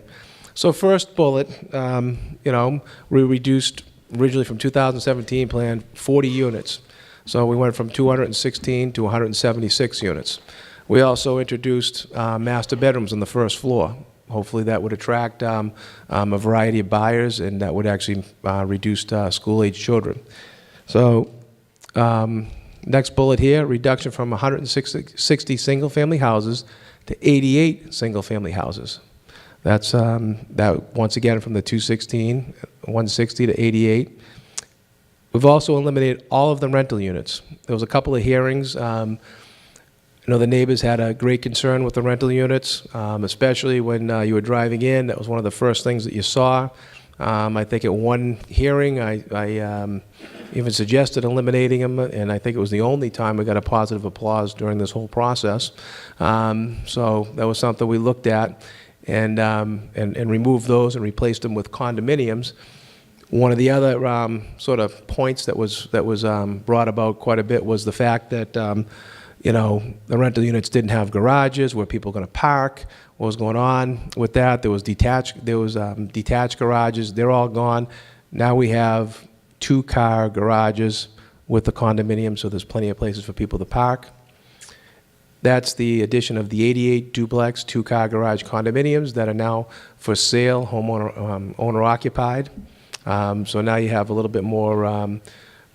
So first bullet, we reduced originally from 2017 plan 40 units. So we went from 216 to 176 units. We also introduced master bedrooms on the first floor. Hopefully that would attract a variety of buyers, and that would actually reduce school-age children. So next bullet here, reduction from 160 single-family houses to 88 single-family houses. That's that once again from the 216, 160 to 88. We've also eliminated all of the rental units. There was a couple of hearings. The neighbors had a great concern with the rental units, especially when you were driving in. That was one of the first things that you saw. I think at one hearing, I even suggested eliminating them, and I think it was the only time we got a positive applause during this whole process. So that was something we looked at and removed those and replaced them with condominiums. One of the other sort of points that was brought about quite a bit was the fact that the rental units didn't have garages where people were going to park. What was going on with that? There was detached garages. They're all gone. Now we have 2-car garages with the condominium, so there's plenty of places for people to park. That's the addition of the 88 duplex 2-car garage condominiums that are now for sale, homeowner owner occupied. So now you have a little bit more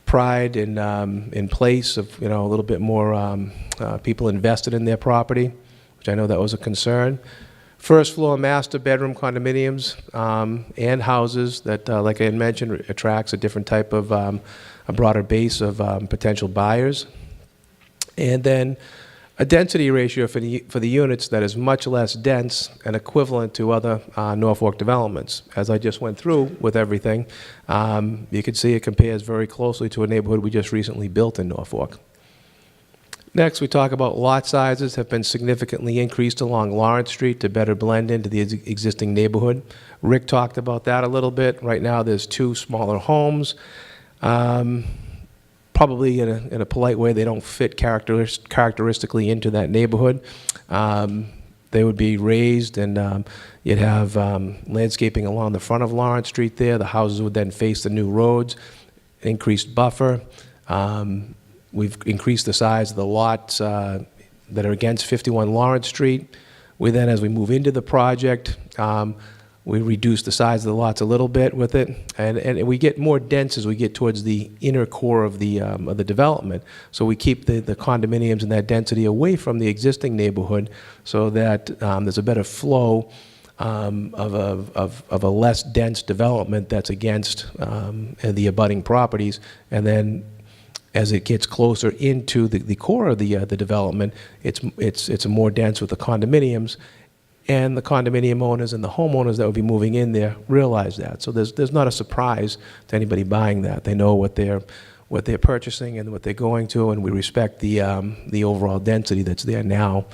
pride in place of a little bit more people invested in their property, which I know that was a concern. First floor master bedroom condominiums and houses that, like I had mentioned, attracts a different type of a broader base of potential buyers. And then a density ratio for the units that is much less dense and equivalent to other Norfolk developments. As I just went through with everything, you can see it compares very closely to a neighborhood we just recently built in Norfolk. Next, we talk about lot sizes have been significantly increased along Lawrence Street to better blend into the existing neighborhood. Rick talked about that a little bit. Right now, there's 2 smaller homes. Probably in a polite way, they don't fit characteristically into that neighborhood. They would be raised, and you'd have landscaping along the front of Lawrence Street there. The houses would then face the new roads, increased buffer. We've increased the size of the lots that are against 51 Lawrence Street. We then, as we move into the project, We reduce the size of the lots a little bit with it, and we get more dense as we get towards the inner core of the development. So we keep the condominiums and that density away from the existing neighborhood so that there's a better flow of a less dense development that's against the abutting properties. And then as it gets closer into the core of the development, it's more dense with the condominiums. And the condominium owners and the homeowners that would be moving in there realize that. So there's not a surprise to anybody buying that. They know what they're purchasing and what they're going to, and we respect the overall density that's there now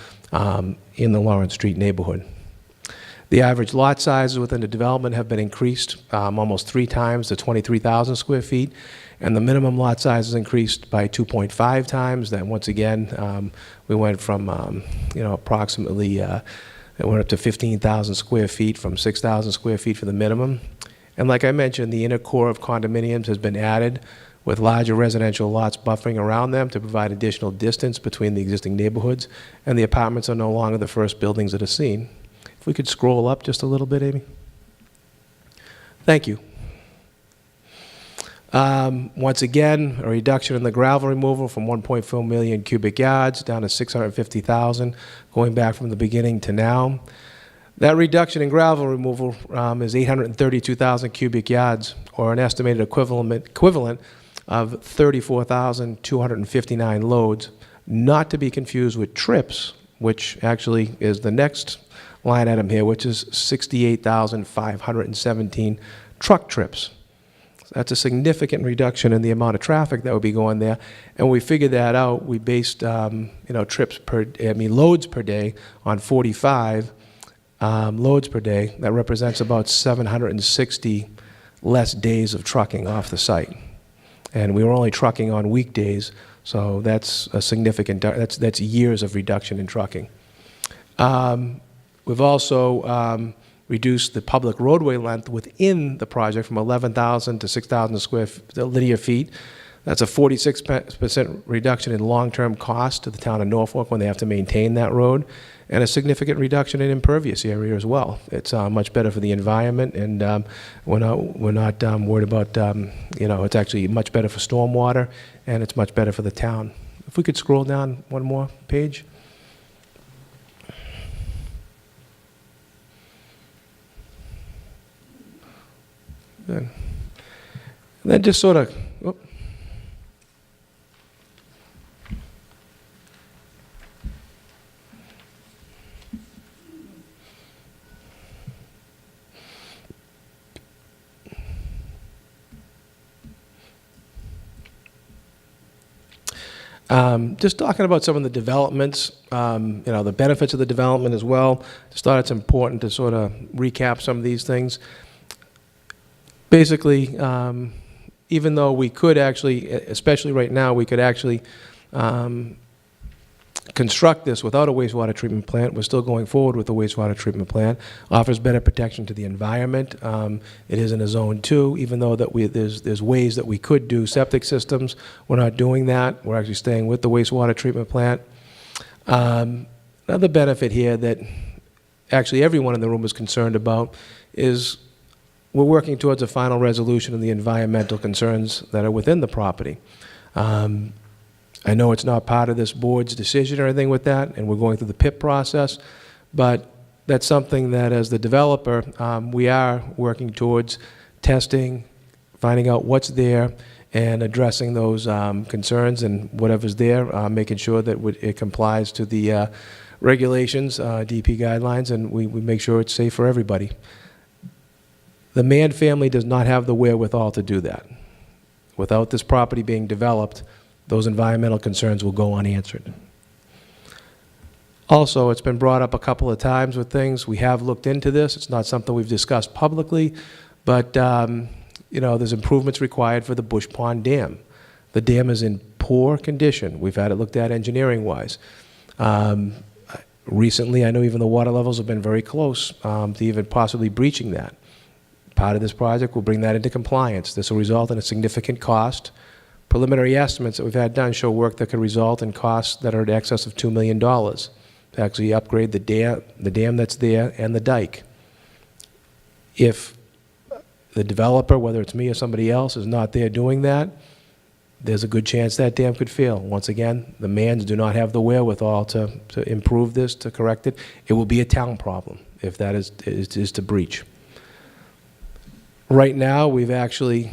in the Lawrence Street neighborhood. The average lot sizes within the development have been increased almost 3 times to 23,000 square feet, and the minimum lot size has increased by 2.5 times. Then once again, we went from approximately it went up to 15,000 square feet from 6,000 square feet for the minimum. And like I mentioned, the inner core of condominiums has been added with larger residential lots buffering around them to provide additional distance between the existing neighborhoods, and the apartments are no longer the first buildings that are seen. If we could scroll up just a little bit, Amy. Thank you. Once again, a reduction in the gravel removal from 1.4 million cubic yards down to 650,000, going back from the beginning to now. That reduction in gravel removal is 832,000 cubic yards, or an estimated equivalent of 34,259 loads, not to be confused with trips, which actually is the next line item here, which is 68,517 truck trips. That's a significant reduction in the amount of traffic that would be going there, and we figured that out. We based loads per day on 45 loads per day. That represents about 760 less days of trucking off the site, and we were only trucking on weekdays, so that's a significant. That's years of reduction in trucking. We've also reduced the public roadway length within the project from 11,000 to 6,000 linear feet. That's a 46% reduction in long-term cost to the town of Norfolk when they have to maintain that road, and a significant reduction in impervious area as well. It's much better for the environment, and we're not worried about, it's actually much better for stormwater, and it's much better for the town. If we could scroll down one more page. Good. And then just sort of, just talking about some of the developments, the benefits of the development as well. Just thought it's important to sort of recap some of these things. Basically, even though we could actually, especially right now, we could actually construct this without a wastewater treatment plant, we're still going forward with the wastewater treatment plant. Offers better protection to the environment. It is in a zone 2, even though that there's ways that we could do septic systems. We're not doing that. We're actually staying with the wastewater treatment plant. Another benefit here that actually everyone in the room is concerned about is we're working towards a final resolution of the environmental concerns that are within the property. I know it's not part of this board's decision or anything with that, and we're going through the PIP process, but that's something that as the developer, we are working towards testing, finding out what's there, and addressing those concerns and whatever's there, making sure that it complies to the regulations, DP guidelines, and we make sure it's safe for everybody. The Mann family does not have the wherewithal to do that. Without this property being developed, those environmental concerns will go unanswered. Also, it's been brought up a couple of times with things. We have looked into this. It's not something we've discussed publicly, but there's improvements required for the Bush Pond Dam. The dam is in poor condition. We've had it looked at engineering-wise. Recently, I know even the water levels have been very close to even possibly breaching that. Part of this project will bring that into compliance. This will result in a significant cost. Preliminary estimates that we've had done show work that could result in costs that are in excess of $2 million to actually upgrade the dam that's there and the dike. If the developer, whether it's me or somebody else, is not there doing that, there's a good chance that dam could fail. Once again, the Mans do not have the wherewithal to improve this, to correct it. It will be a town problem if that is to breach. Right now, we've actually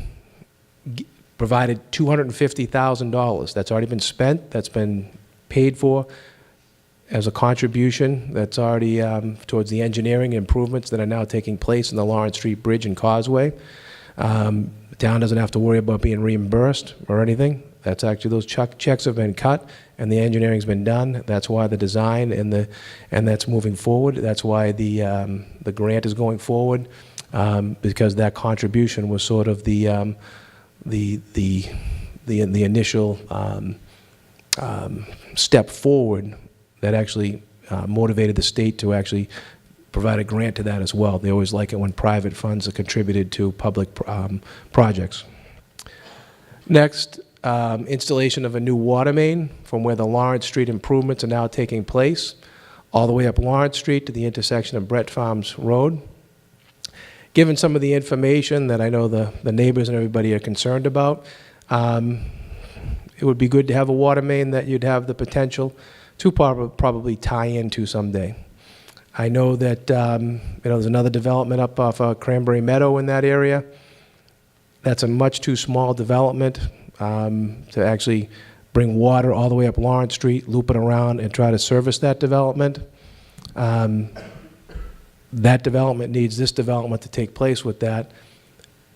provided $250,000. That's already been spent, that's been paid for as a contribution. That's already towards the engineering improvements that are now taking place in the Lawrence Street Bridge and Causeway. The town doesn't have to worry about being reimbursed or anything. That's actually, those checks have been cut and the engineering's been done. That's why the design and that's moving forward. That's why the grant is going forward, because that contribution was sort of the initial step forward that actually motivated the state to actually provide a grant to that as well. They always like it when private funds are contributed to public projects. Next, installation of a new water main from where the Lawrence Street improvements are now taking place, all the way up Lawrence Street to the intersection of Brett Farms Road. Given some of the information that I know the neighbors and everybody are concerned about, it would be good to have a water main that you'd have the potential to probably tie into someday. I know that there's another development up off Cranberry Meadow in that area. That's a much too small development to actually bring water all the way up Lawrence Street, loop it around, and try to service that development. That development needs this development to take place with that.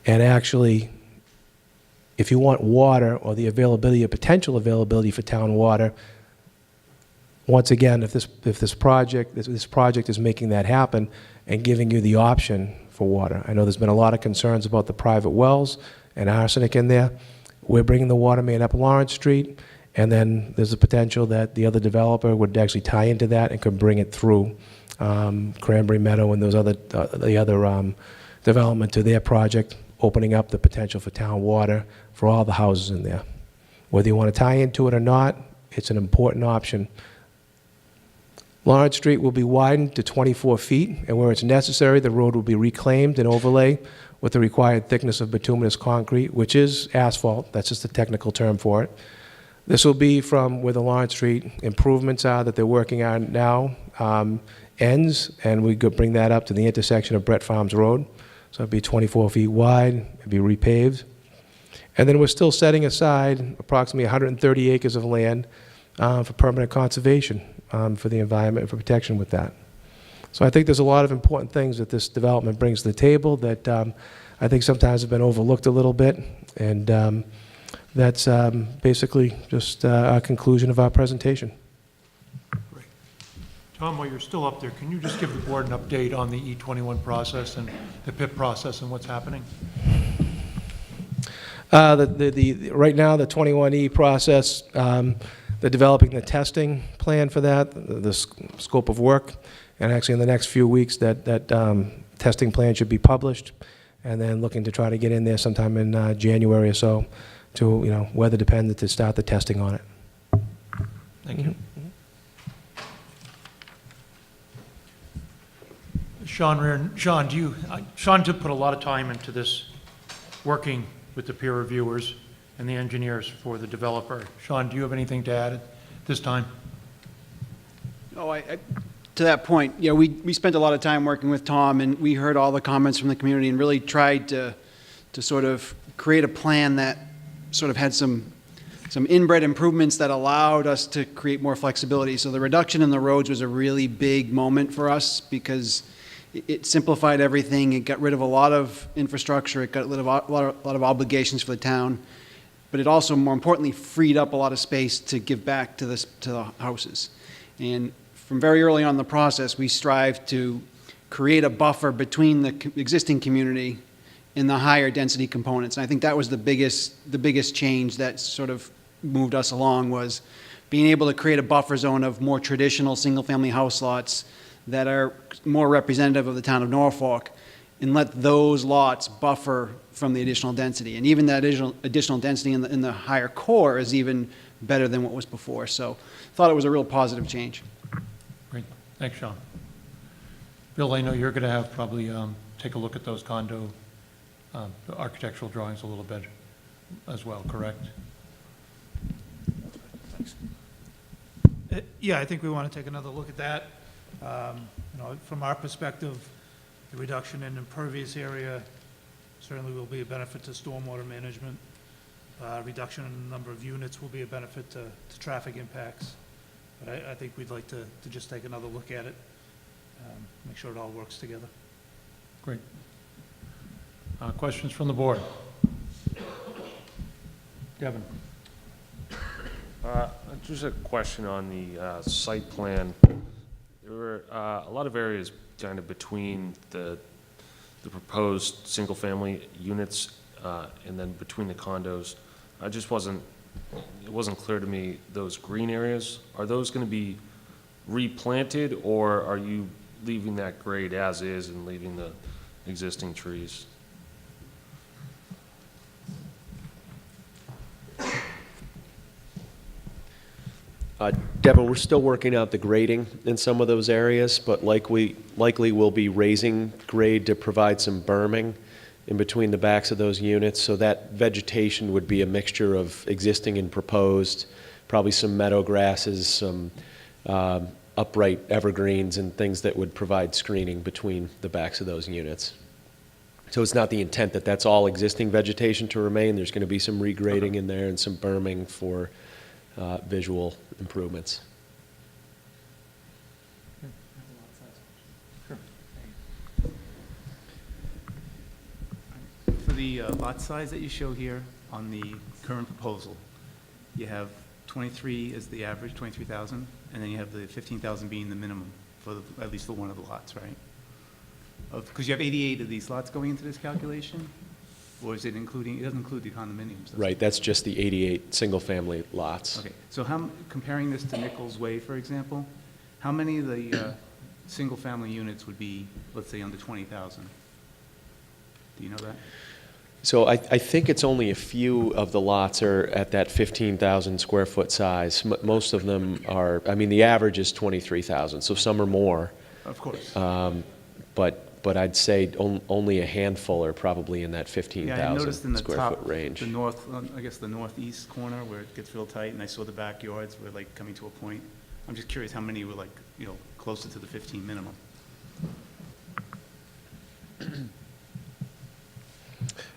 And actually, if you want water or the availability or potential availability for town water, once again, if this project is making that happen and giving you the option for water. I know there's been a lot of concerns about the private wells and arsenic in there. We're bringing the water main up Lawrence Street, and then there's a potential that the other developer would actually tie into that and could bring it through Cranberry Meadow and those other development to their project, opening up the potential for town water for all the houses in there. Whether you want to tie into it or not, it's an important option. Lawrence Street will be widened to 24 feet, and where it's necessary, the road will be reclaimed and overlay with the required thickness of bituminous concrete, which is asphalt. That's just a technical term for it. This will be from where the Lawrence Street improvements are that they're working on now ends, and we could bring that up to the intersection of Brett Farms Road. So it'd be 24 feet wide, it'd be repaved. And then we're still setting aside approximately 130 acres of land for permanent conservation, for the environment, for protection with that. So I think there's a lot of important things that this development brings to the table that I think sometimes have been overlooked a little bit, and that's basically just a conclusion of our presentation. Great. Tom, while you're still up there, can you just give the board an update on the E21 process and the PIP process and what's happening? Right now, the 21E process, they're developing the testing plan for that, the scope of work, and actually in the next few weeks that testing plan should be published, and then looking to try to get in there sometime in January or so to, weather dependent, to start the testing on it. Thank you. Sean Reardon, Sean did put a lot of time into this, working with the peer reviewers and the engineers for the developer. Sean, do you have anything to add at this time? Oh, to that point, we spent a lot of time working with Tom, and we heard all the comments from the community and really tried to sort of create a plan that sort of had some inbred improvements that allowed us to create more flexibility. So the reduction in the roads was a really big moment for us because it simplified everything. It got rid of a lot of infrastructure. It got rid of a lot of obligations for the town. But it also, more importantly, freed up a lot of space to give back to the houses. And from very early on in the process, we strived to create a buffer between the existing community and the higher density components. And I think that was the biggest change that sort of moved us along, was being able to create a buffer zone of more traditional single-family house lots that are more representative of the town of Norfolk, and let those lots buffer from the additional density. And even that additional density in the higher core is even better than what was before. So thought it was a real positive change. Great. Thanks, Sean. Bill, I know you're going to have probably 10 take a look at those condo architectural drawings a little bit as well, correct? Yeah, I think we want to take another look at that. From our perspective, the reduction in impervious area certainly will be a benefit to stormwater management. Reduction in the number of units will be a benefit to traffic impacts. But I think we'd like to just take another look at it, make sure it all works together. Great. Questions from the board? Devin? Just a question on the site plan. There were a lot of areas kind of between the proposed single-family units and then between the condos. It wasn't clear to me, those green areas, are those going to be replanted, or are you leaving that grade as is and leaving the existing trees? Devin, we're still working out the grading in some of those areas, but likely we'll be raising grade to provide some berming in between the backs of those units. So that vegetation would be a mixture of existing and proposed, probably some meadow grasses, some upright evergreens, and things that would provide screening between the backs of those units. So it's not the intent that that's all existing vegetation to remain. There's going to be some regrading in there and some berming for visual improvements. For the lot size that you show here on the current proposal, you have 23 as the average, 23,000, and then you have the 15,000 being the minimum for at least for one of the lots, right? Because you have 88 of these lots going into this calculation, or is it including? It doesn't include the condominiums. Does Right, it? that's just the 88 single-family lots. Okay, so comparing this to Nichols Way, for example, how many of the single-family units would be, let's say, under 20,000? Do you know that? So I think it's only a few of the lots are at that 15,000 square foot size. Most of them are, I mean, the average is 23,000, so some are more. Of course. But I'd say only a handful are probably in that Yeah, I 15,000 noticed in the square top, foot range. the north, I guess the northeast corner where it gets real tight, and I saw the backyards were like coming to a point. I'm just curious how many were like, closer to the 15 minimum?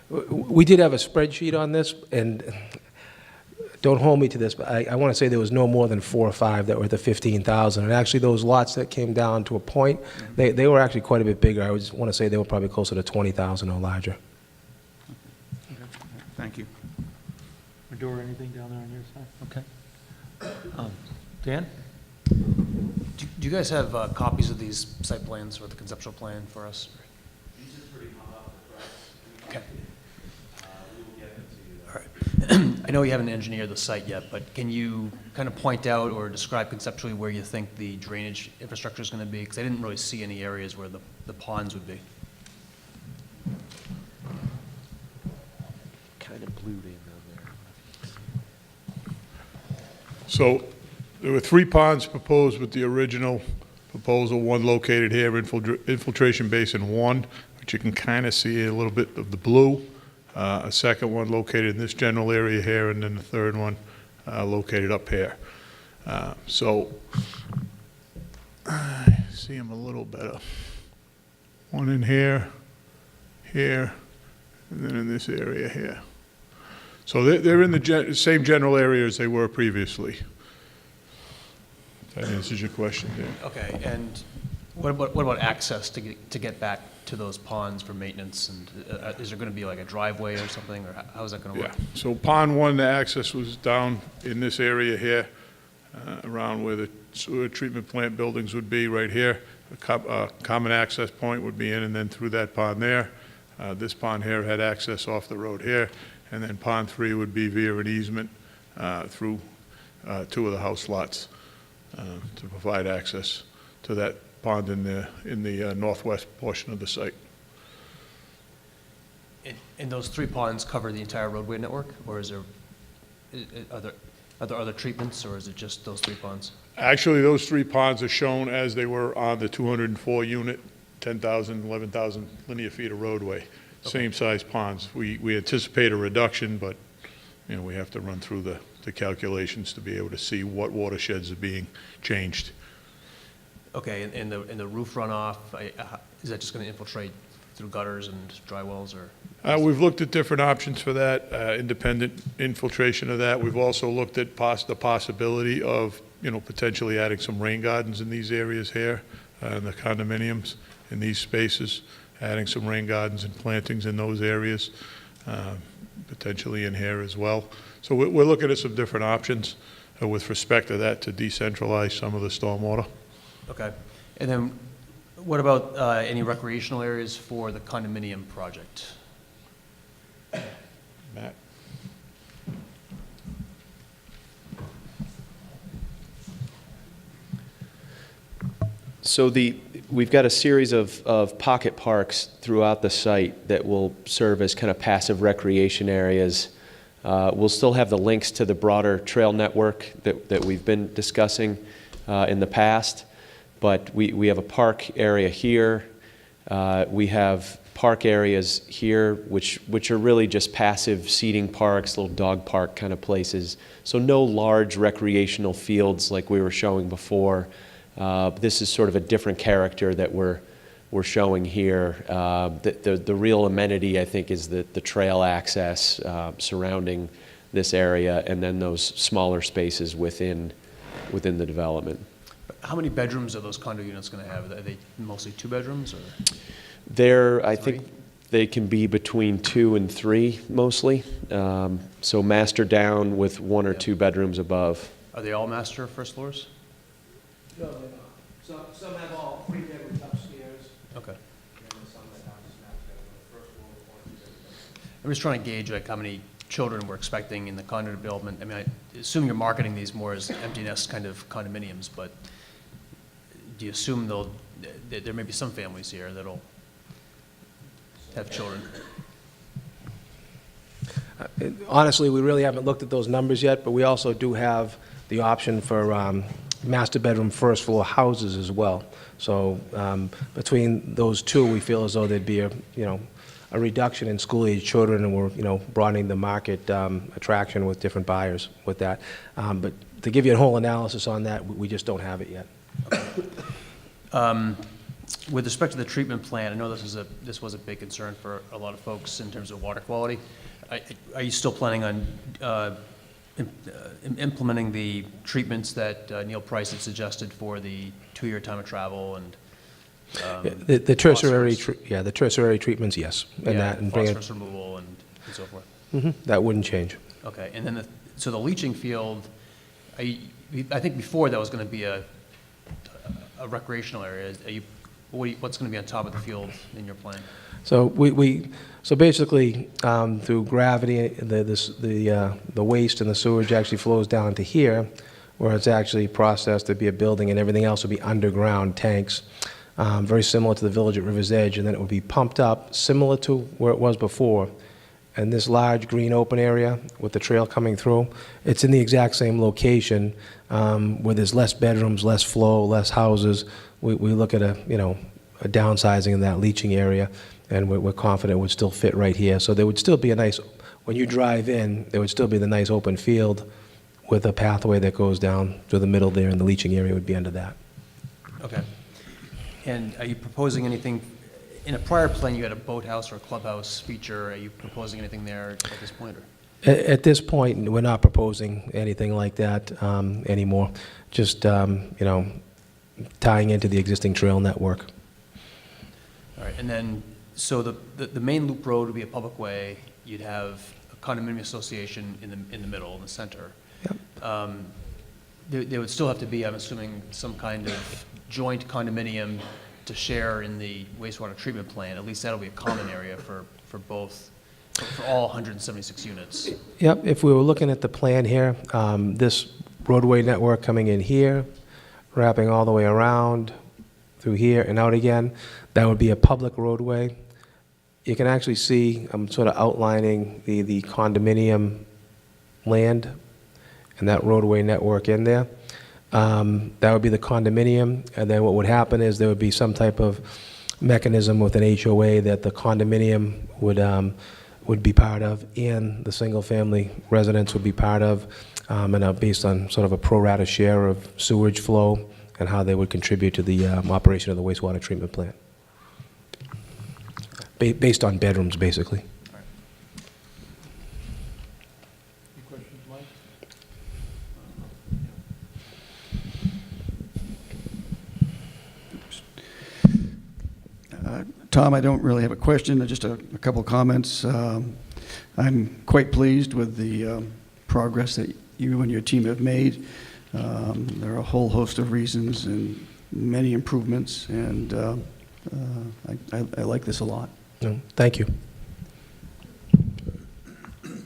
We did have a spreadsheet on this, and don't hold me to this, but I want to say there was no more than 4 or 5 that were at the 15,000. And actually, those lots that came down to a point, they were actually quite a bit bigger. I just want to say they were probably closer to 20,000 or larger. Thank you. Medora, anything down there on your side? Okay. Dan? Do you guys have copies of these site plans or the conceptual plan for us? These are pretty hot off the press. Okay. We will get them to you. All right. I know you haven't engineered the site yet, but can you kind of point out or describe conceptually where you think the drainage infrastructure is going to be? Because I didn't really see any areas where the ponds would be. Kind of blue vein down there. So there were 3 ponds proposed with the original proposal, one located here, infiltration basin 1, which you can kind of see a little bit of the blue. A second one located in this general area here, and then the third one located up here. So I see them a little better. One in here, here, and then in this area here. So they're in the same general area as they were previously. That answers your question, Dan. Okay. And what about access to get back to those ponds for maintenance? And is there going to be like a driveway or something, or how is that going to Yeah, work? so pond 1, the access was down in this area here, around where the sewer treatment plant buildings would be, right here. A common access point would be in and then through that pond there. This pond here had access off the road here, and then pond 3 would be via an easement through 2 of the house lots to provide access to that pond in the northwest portion of the site. And those 3 ponds cover the entire roadway network, or are there other treatments, or is it just those 3 ponds? Actually, those 3 ponds are shown as they were on the 204 unit 10,000, 11,000 linear feet of roadway, same size ponds. We anticipate a reduction, but, we have to run through the calculations to be able to see what watersheds are being changed. Okay, and the roof runoff, is that just going to infiltrate through gutters and dry wells, or? We've looked at different options for that, independent infiltration of that. We've also looked at the possibility of, potentially adding some rain gardens in these areas here, in the condominiums, in these spaces, adding some rain gardens and plantings in those areas, potentially in here as well. So we're looking at some different options with respect to that to decentralize some of the stormwater. Okay. And then what about any recreational areas for the condominium project? Matt? So we've got a series of pocket parks throughout the site that will serve as kind of passive recreation areas. We'll still have the links to the broader trail network that we've been discussing in the past, but we have a park area here. We have park areas here, which are really just passive seating parks, little dog park kind of places. So no large recreational fields like we were showing before. This is sort of a different character that we're showing here. The real amenity, I think, is the trail access surrounding this area, and then those smaller spaces within the development. How many bedrooms are those condo units going to have? Are they mostly 2 bedrooms, or? I think they can be between 2 and 3 mostly. So master down with 1 or 2 bedrooms above. Are they all master first floors? No, they're not. Some have all 3 bedrooms upstairs. Okay. And then some that have just master bedroom, first floor, 1 or 2 bedrooms. I'm just trying to gauge like how many children we're expecting in the condo development. I mean, I assume you're marketing these more as empty nest kind of condominiums, but do you assume there may be some families here that'll have children? Honestly, we really haven't looked at those numbers yet, but we also do have the option for master bedroom first floor houses as well. So between those two, we feel as though there'd be a reduction in school-age children, and we're, broadening the market attraction with different buyers with that. But to give you a whole analysis on that, we just don't have it yet. With respect to the treatment plan, I know this was a big concern for a lot of folks in terms of water quality. Are you still planning on implementing the treatments that Neil Price had suggested for the 2-year time of travel and The tertiary, phosphorus? the tertiary treatments, yes. And that, and bring it, phosphorus removal and so forth? that wouldn't change. Okay, and then so the leaching field, I think before that was going to be a recreational area. What's going to be on top of the field in your plan? So so basically, through gravity, the waste and the sewage actually flows down to here, where it's actually processed to be a building, and everything else will be underground tanks, very similar to the village at River's Edge, and then it will be pumped up, similar to where it was before. And this large green open area with the trail coming through, it's in the exact same location, where there's less bedrooms, less flow, less houses. We look at a downsizing in that leaching area, and we're confident it would still fit right here. So there would still be a nice, when you drive in, there would still be the nice open field with a pathway that goes down through the middle there, and the leaching area would be under that. Okay. And are you proposing anything, in a prior plan you had a boathouse or a clubhouse feature, are you proposing anything there at this point? Or? At this point, we're not proposing anything like that anymore. Just, tying into the existing trail network. All right, and then, so the main loop road would be a public way. You'd have a condominium association in the middle, in the center. Yep. There would still have to be, I'm assuming, some kind of joint condominium to share in the wastewater treatment plant. At least that'll be a common area for both, for all 176 units. Yep, if we were looking at the plan here, this roadway network coming in here, wrapping all the way around through here and out again, that would be a public roadway. You can actually see, I'm sort of outlining the condominium land and that roadway network in there. That would be the condominium, and then what would happen is there would be some type of mechanism with an HOA that the condominium would be part of, and the single-family residence would be part of, and based on sort of a pro rata share of sewage flow and how they would contribute to the operation of the wastewater treatment plant. Based on bedrooms, basically. Any questions, Mike? Tom, I don't really have a question, just a couple of comments. I'm quite pleased with the progress that you and your team have made. There are a whole host of reasons and many improvements, and I like this a lot. No, thank you. The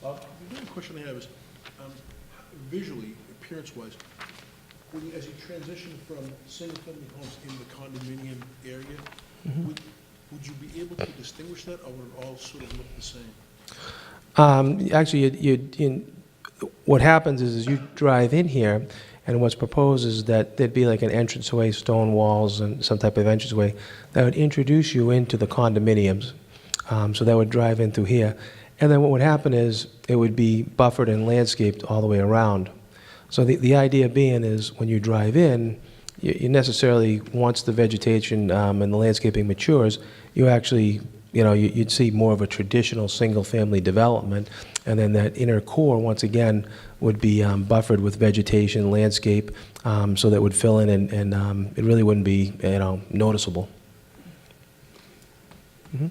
other question I have is, visually, appearance-wise, as you transition from single-family homes in the condominium area, would you be able to distinguish that, or would it all sort of look the same? Actually, what happens is you drive in here, and what's proposed is that there'd be like an entranceway, stone walls, and some type of entranceway that would introduce you into the condominiums. So that would drive in through here. And then what would happen is it would be buffered and landscaped all the way around. So the idea being is when you drive in, you necessarily, once the vegetation and the landscaping matures, you actually, you'd see more of a traditional single-family development, and then that inner core, once again, would be buffered with vegetation, landscape, so that would fill in, and it really wouldn't be, noticeable. Mm-hmm.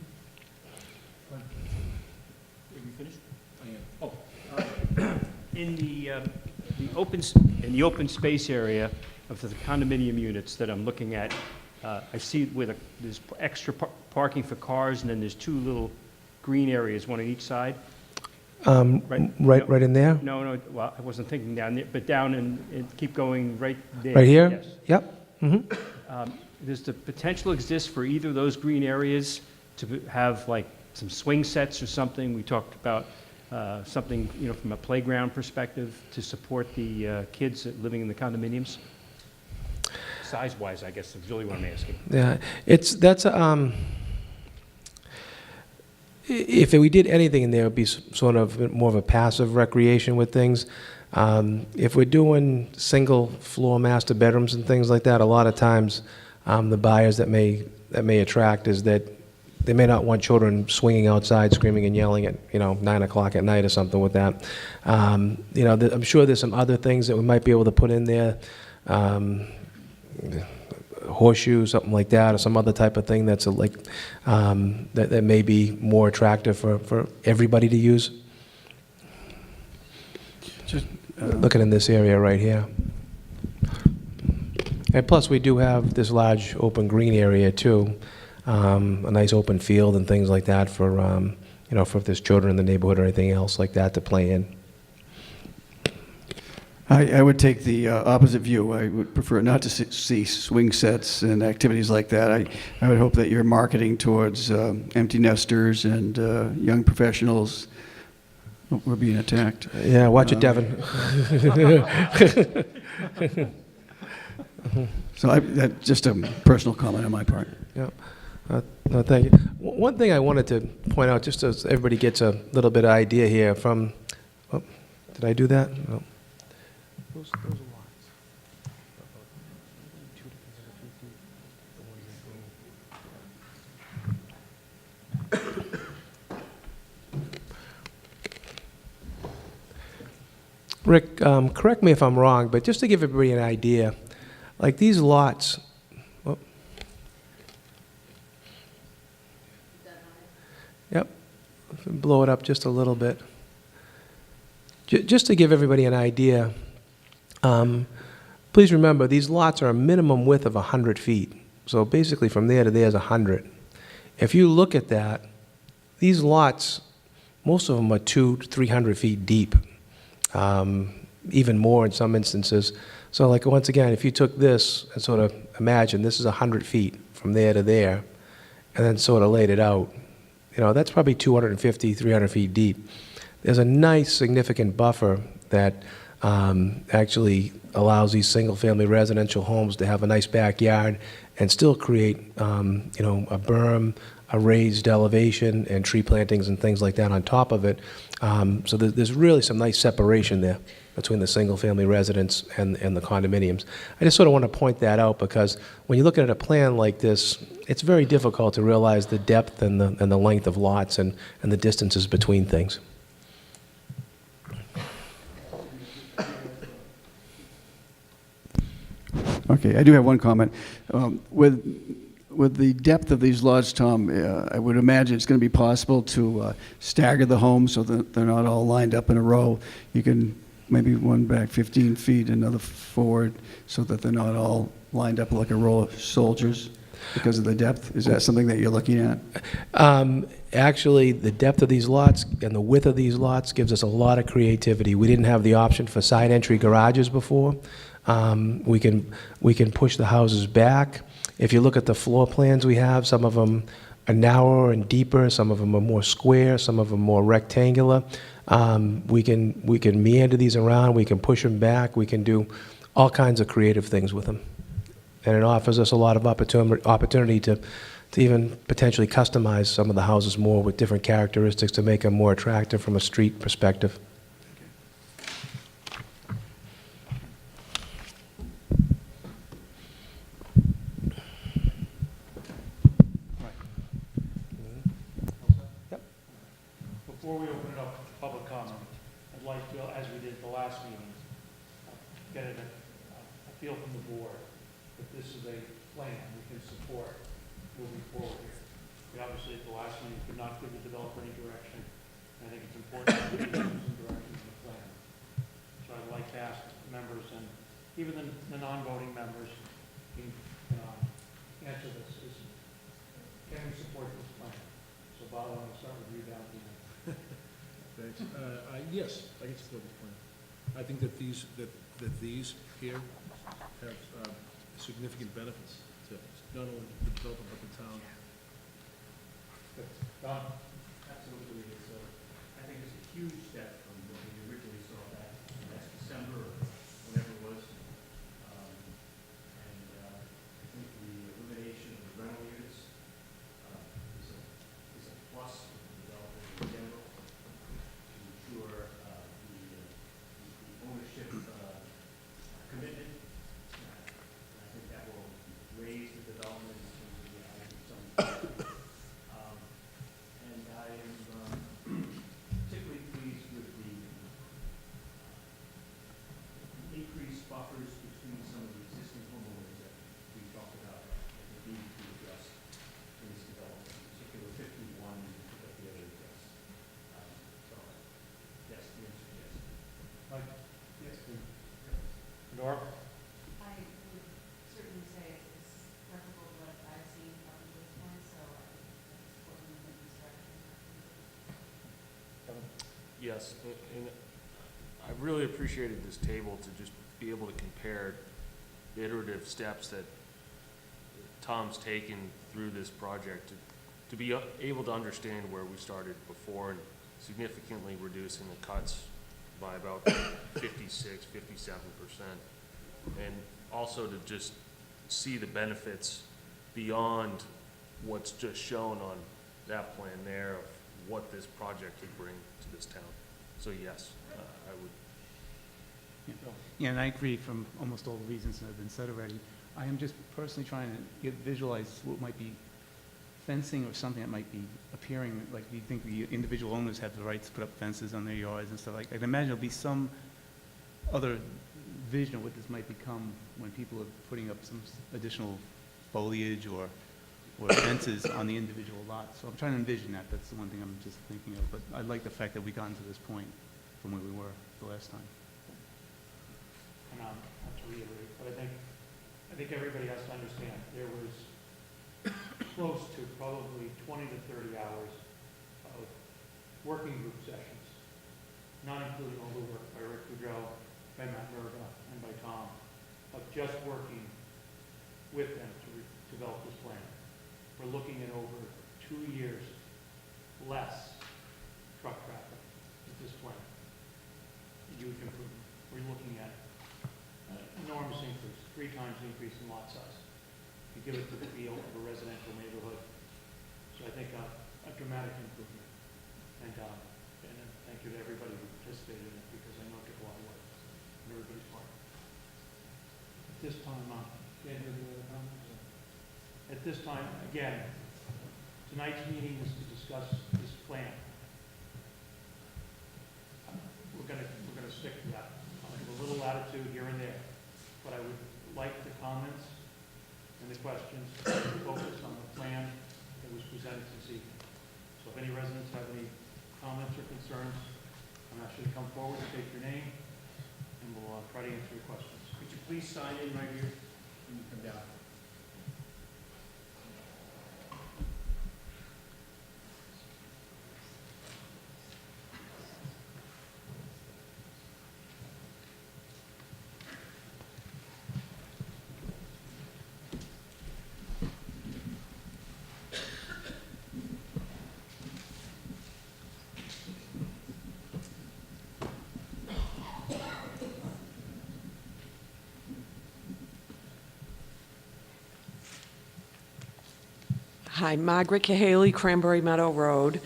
In the open space area of the condominium units that I'm looking at, I see where there's extra parking for cars, and then there's two little green areas, one on each side. Right in there? No, well, I wasn't thinking down there, but down and keep going right there. Right here? Yes. Yep. Mm-hmm. Does the potential exist for either of those green areas to have like some swing sets or something? We talked about something, from a playground perspective to support the kids living in the condominiums? Size-wise, I guess, is really what I'm asking. Yeah, if we did anything in there, it would be sort of more of a passive recreation with things. If we're doing single-floor master bedrooms and things like that, a lot of times the buyers that may attract is that they may not want children swinging outside, screaming and yelling at 9 o'clock at night or something with that. I'm sure there's some other things that we might be able to put in there. Horseshoe, something like that, or some other type of thing that's that may be more attractive for everybody to use. Just looking in this area right here. And plus, we do have this large open green area too, a nice open field and things like that for for if there's children in the neighborhood or anything else like that to play in. I would take the opposite view. I would prefer not to see swing sets and activities like that. I would hope that you're marketing towards empty nesters and young professionals. Oh, we're being attacked. Yeah, watch it, Devin. So that's just a personal comment on my part. Yeah. No, thank you. One thing I wanted to point out, just so everybody gets a little bit of idea here from, did I do that? No. Those lots. Rick, correct me if I'm wrong, but just to give everybody an idea, like these lots. Yep, blow it up just a little bit. Just to give everybody an idea, please remember these lots are a minimum width of 100 feet. So basically from there to there is 100. If you look at that, these lots, most of them are 200-300 feet deep, even more in some instances. So like once again, if you took this and sort of imagine this is 100 feet from there to there, and then sort of laid it out, that's probably 250, 300 feet deep. There's a nice significant buffer that actually allows these single-family residential homes to have a nice backyard and still create, a berm, a raised elevation, and tree plantings and things like that on top of it. So there's really some nice separation there between the single-family residents and the condominiums. I just sort of want to point that out because when you're looking at a plan like this, it's very difficult to realize the depth and the length of lots and the distances between things. Okay, I do have one comment. With the depth of these lots, Tom, I would imagine it's going to be possible to stagger the homes so that they're not all lined up in a row. You can maybe one back 15 feet, another forward, so that they're not all lined up like a row of soldiers because of the depth. Is that something that you're looking at? Actually, the depth of these lots and the width of these lots gives us a lot of creativity. We didn't have the option for side entry garages before. We can push the houses back. If you look at the floor plans we have, some of them are narrower and deeper, some of them are more square, some of them more rectangular. We can meander these around, we can push them back, we can do all kinds of creative things with them. And it offers us a lot of opportunity to even potentially customize some of the houses more with different characteristics to make them more attractive from a street perspective. Before we open it up to public comment, I'd like to, as we did the last meeting, get a feel from the board that this is a plan we can support moving forward here. We obviously, at the last meeting, could not give the developer any direction. I think it's important to give them some direction in the plan. So I'd like to ask members and even the non-voting members can answer this. Can we support this plan? So Bob, I'm going to start with you down here. Thanks. Yes, I can support this plan. I think that these here have significant benefits to not only the developer but the town. Don? Absolutely. I think it's a huge step from what we originally saw back last December or whenever it was. I think the elimination of the rental units is a plus for the developer in general to ensure the ownership commitment. I think that will raise the development in terms of the items. And I am particularly pleased with the increased buffers between some of the existing homeowners that we talked about that we need to address in this development, in particular 51 and the other address. So, yes, the answer is yes. Mike? Yes. Nora? I would certainly say it's preferable to what I've seen up to this point, so I support them in this direction. Yes, and I really appreciated this table to just be able to compare the iterative steps that Tom's taken through this project to be able to understand where we started before and significantly reducing the cuts by about 56, 57%. And also to just see the benefits beyond what's just shown on that plan there of what this project could bring to this town. So yes, I would. Yeah, and I agree from almost all the reasons that have been said already. I am just personally trying to visualize what might be fencing or something that might be appearing, like you think the individual owners have the right to put up fences on their yards and stuff like that. I can imagine there'll be some other vision of what this might become when people are putting up some additional foliage or fences on the individual lots. So I'm trying to envision that. That's the one thing I'm just thinking of. But I like the fact that we've gotten to this point from where we were the last time. And not to reiterate, but I think everybody has to understand, there was close to probably 20 to 30 hours of working group sessions, not including all the work by Rick Boudreau, by Matt Murga, and by Tom, of just working with them to develop this plan. We're looking at over 2 years less truck traffic with this plan. Huge improvement. We're looking increase in lot size, to give it the feel of a residential neighborhood. So I think a dramatic improvement. And thank you to everybody who participated in it, because I know it took a lot of work on everybody's part. At this time, Dan, do you have any other comments? At this time, again, tonight's meeting is to discuss this plan. We're gonna stick to that. I'll give a little latitude here and there, but I would like the comments and the questions to focus on the plan that was presented this evening. So if any residents have any comments or concerns, I'm asking you to come forward, state your name, and we'll try to answer your questions. Could you please sign in right here when you come down? Hi, Margaret Cahaley, Cranberry Meadow Road.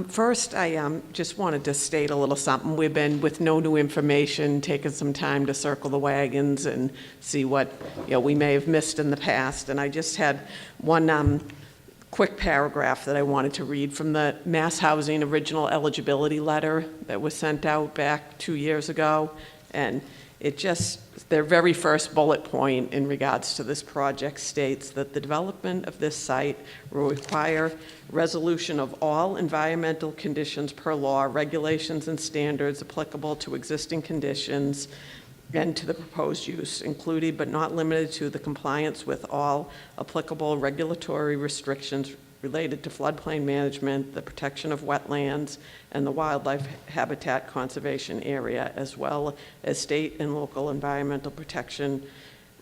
First, I just wanted to state a little something. We've been, with no new information, taking some time to circle the wagons and see what, we may have missed in the past. And I just had one quick paragraph that I wanted to read from the Mass Housing Original Eligibility Letter that was sent out back 2 years ago. And it just, their very first bullet point in regards to this project states that the development of this site will require resolution of all environmental conditions per law, regulations and standards applicable to existing conditions and to the proposed use, including but not limited to the compliance with all applicable regulatory restrictions related to floodplain management, the protection of wetlands, and the wildlife habitat conservation area, as well as state and local environmental protection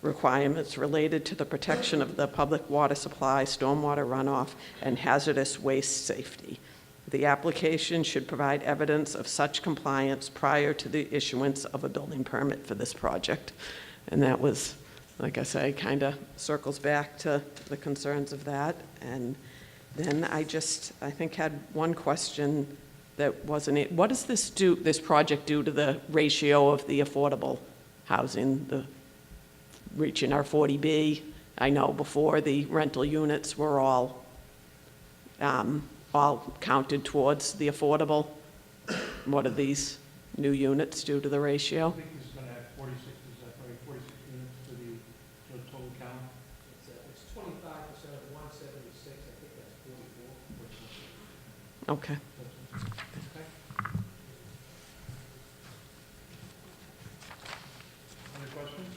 requirements related to the protection of the public water supply, stormwater runoff, and hazardous waste safety. The application should provide evidence of such compliance prior to the issuance of a building permit for this project. And that was, like I say, kind of circles back to the concerns of that. And then I think had one question that wasn't it. What does this project do to the ratio of the affordable housing, the reaching our 40B? I know before the rental units were all counted towards the affordable. What do these new units do to the ratio? I think this is going to add 46, is that right, 46 units to the total count? It's 25% of 176, I think that's 44. Okay. Other questions?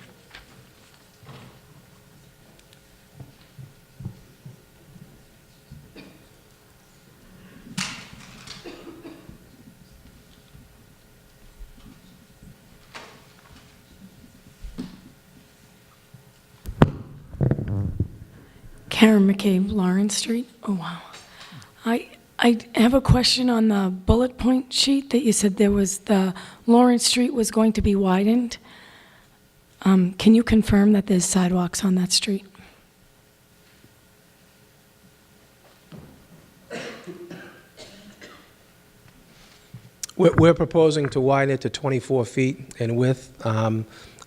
Karen McCabe, Lawrence Street. Oh, wow. I have a question on the bullet point sheet that you said there was the Lawrence Street was going to be widened. Can you confirm that there's sidewalks on that street? We're proposing to widen it to 24 feet in width. I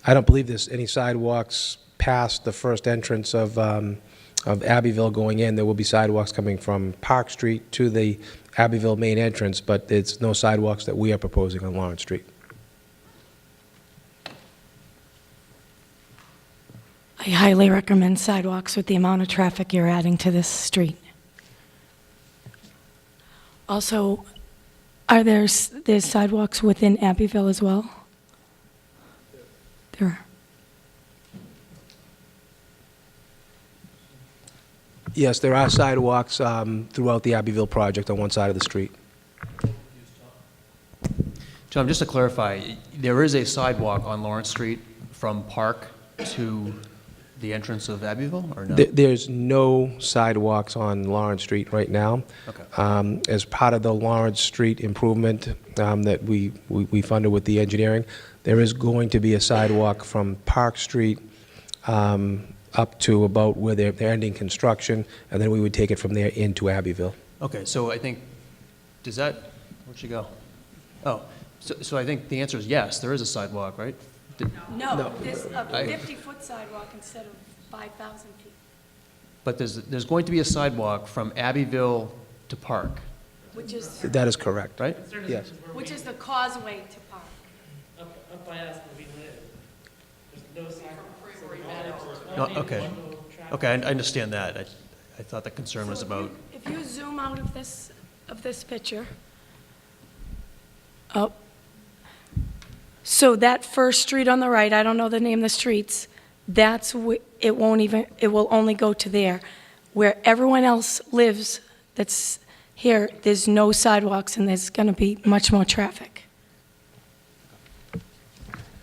don't believe there's any sidewalks past the first entrance of Abbeville going in. There will be sidewalks coming from Park Street to the Abbeville main entrance, but there's no sidewalks that we are proposing on Lawrence Street. I highly recommend sidewalks with the amount of traffic you're adding to this street. Also, there's sidewalks within Abbeville as well? There are. Yes, there are sidewalks throughout the Abbeville project on one side of the street. John, just to clarify, there is a sidewalk on Lawrence Street from Park to the entrance of Abbeville, or no? There's no sidewalks on Lawrence Street right now. Okay. As part of the Lawrence Street improvement that we funded with the engineering, there is going to be a sidewalk from Park Street up to about where they're ending construction, and then we would take it from there into Abbeville. Okay, so I think, does that, where'd she go? Oh, so I think the answer is yes, there is a sidewalk, right? No, there's a I- 50-foot sidewalk instead of 5,000 feet. But there's going to be a sidewalk from Abbeville to Park, Which is, That is correct. right? Yes. which is the causeway to Park. Up by us where we live, there's no sidewalk. No, okay. Okay, I understand that. I thought the concern was about, If you zoom out of this picture, oh, so that first street on the right, I don't know the name of the streets, it will only go to there. Where everyone else lives that's here, there's no sidewalks and there's going to be much more traffic.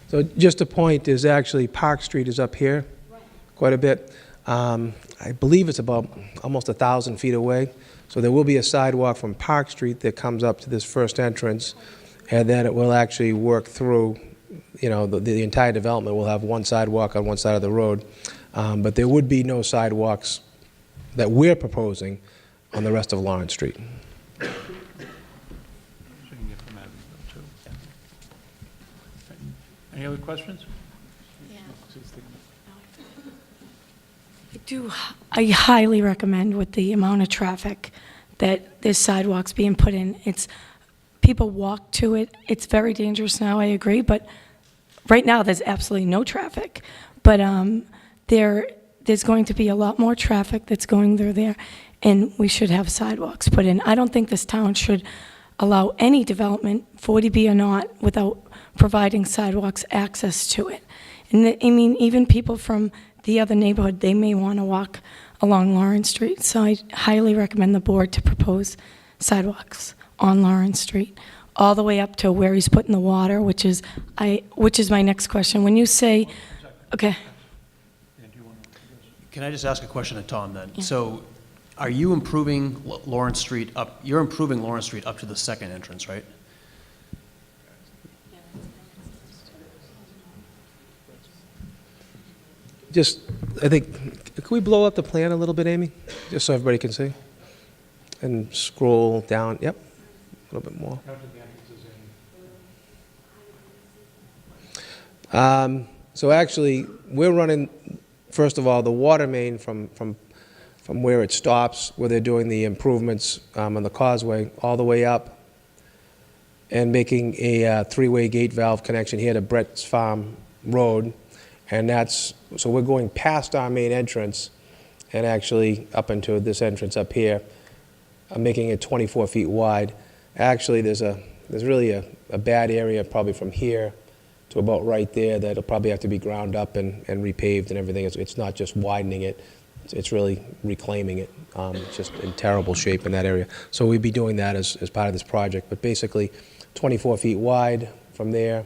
So just a point is actually Park Street is up here quite a bit. I believe it's about almost 1,000 feet away. So there will be a sidewalk from Park Street that comes up to this first entrance, and then it will actually work through, the entire development will have one sidewalk on one side of the road. But there would be no sidewalks that we're proposing on the rest of Lawrence Street. Any other questions? I highly recommend with the amount of traffic that there's sidewalks being put in. People walk to it. It's very dangerous now, I agree, but right now there's absolutely no traffic. But there's going to be a lot more traffic that's going through there, and we should have sidewalks put in. I don't think this town should allow any development, 40B or not, without providing sidewalks access to it. And even people from the other neighborhood, they may want to walk along Lawrence Street. So I highly recommend the board to propose sidewalks on Lawrence Street, all the way up to where he's putting the water, which is my next question. When you say, okay. can I just ask a question of Tom then? Yeah. So are you improving Lawrence Street up, you're improving Lawrence Street up to the second entrance, right? I think, can we blow up the plan a little bit, Amy? Just so everybody can see? And scroll down, yep, a little bit more. So actually, we're running, first of all, the water main from where it stops, where they're doing the improvements on the causeway, all the way up, and making a three-way gate valve connection here to Brett's Farm Road. And so we're going past our main entrance and actually up into this entrance up here, making it 24 feet wide. Actually, there's really a bad area probably from here to about right there that'll probably have to be ground up and repaved and everything. It's not just widening it, it's really reclaiming it. It's just in terrible shape in that area. So we'd be doing that as part of this project. But basically, 24 feet wide from there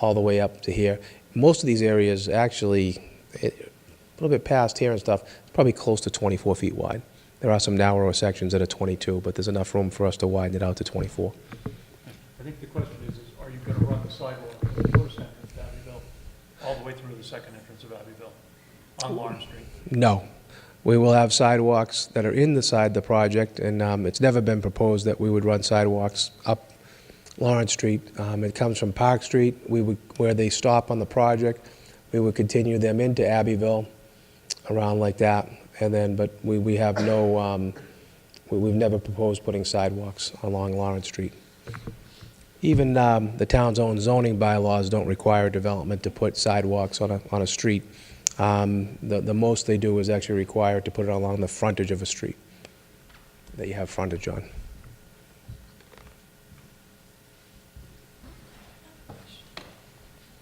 all the way up to here. Most of these areas actually, a little bit past here and stuff, it's probably close to 24 feet wide. There are some narrower sections that are 22, but there's enough room for us to widen it out to 24. I think the question is are you going to run the sidewalk from the first entrance of Abbeville all the way through the second entrance of Abbeville on Lawrence Street? No. We will have sidewalks that are inside the project, and it's never been proposed that we would run sidewalks up Lawrence Street. It comes from Park Street. Where they stop on the project, we would continue them into Abbeville, around like that. And then, but we have no, we've never proposed putting sidewalks along Lawrence Street. Even the town's own zoning bylaws don't require development to put sidewalks on a street. The most they do is actually require to put it along the frontage of a street that you have frontage on.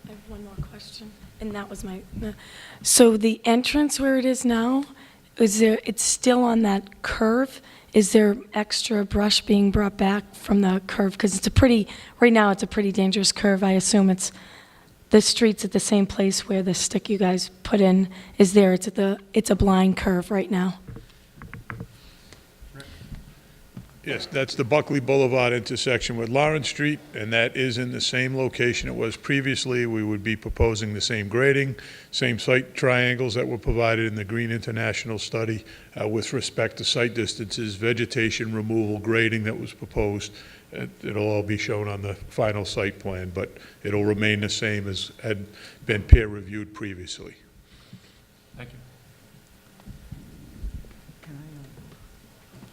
I have one more question, and that was so the entrance where it is now, it's still on that curve? Is there extra brush being brought back from the curve? Because right now it's a pretty dangerous curve. I assume the street's at the same place where the stick you guys put in is there. It's a blind curve right now. Yes, that's the Buckley Boulevard intersection with Lawrence Street, and that is in the same location it was previously. We would be proposing the same grading, same site triangles that were provided in the Green International study with respect to site distances, vegetation removal, grading that was proposed. It'll all be shown on the final site plan, but it'll remain the same as had been peer-reviewed previously. Thank you. Can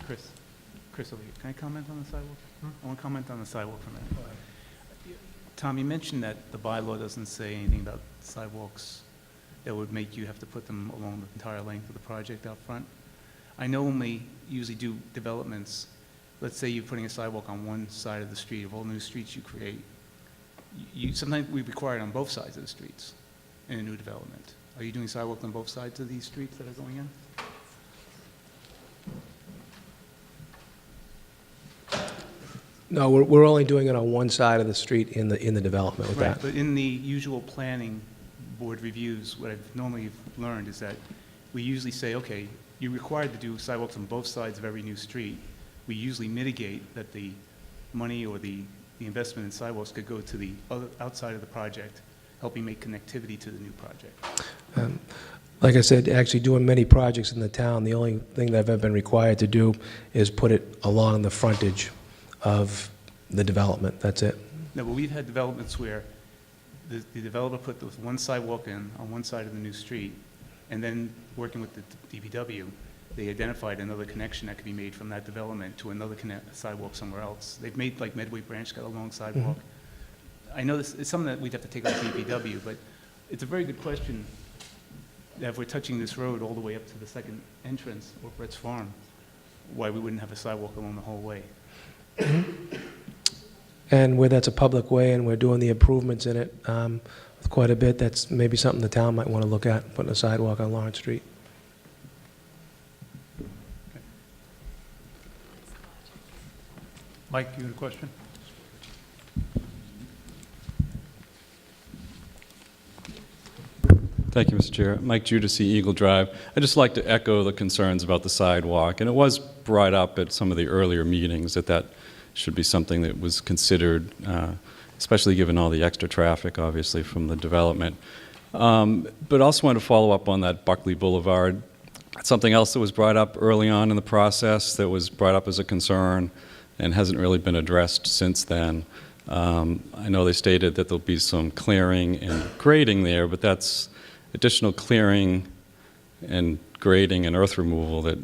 I, Chris over here, can I comment on the sidewalk? I want to comment on the sidewalk for a minute. Tom, you mentioned that the bylaw doesn't say anything about sidewalks that would make you have to put them along the entire length of the project out front. I know when we usually do developments, let's say you're putting a sidewalk on one side of the street, of all new streets you create, sometimes we require it on both sides of the streets in a new development. Are you doing sidewalks on both sides of these streets that are going in? No, we're only doing it on one side of the street in the development with Right, that. but in the usual planning board reviews, what I've normally learned is that we usually say, okay, you're required to do sidewalks on both sides of every new street. We usually mitigate that the money or the investment in sidewalks could go to the other, outside of the project, helping make connectivity to the new project. Like I said, actually doing many projects in the town, the only thing that I've ever been required to do is put it along the frontage of the development. That's it. No, but we've had developments where the developer put the one sidewalk in on one side of the new street, and then working with the DPW, they identified another connection that could be made from that development to another sidewalk somewhere else. They've made, like Medway Branch got a long sidewalk. I know this is something that we'd have to take up with DPW, but it's a very good question that if we're touching this road all the way up to the second entrance or Brett's Farm, why we wouldn't have a sidewalk along the whole way. And where that's a public way and we're doing the improvements in it quite a bit, that's maybe something the town might want to look at, putting a sidewalk on Lawrence Street. Mike, you had a question? Thank you, Mr. Chair. Mike Judici, Eagle Drive. I'd just like to echo the concerns about the sidewalk. And it was brought up at some of the earlier meetings that should be something that was considered, especially given all the extra traffic, obviously, from the development. But also want to follow up on that Buckley Boulevard. Something else that was brought up early on in the process that was brought up as a concern and hasn't really been addressed since then. I know they stated that there'll be some clearing and grading there, but that's additional clearing and grading and earth removal that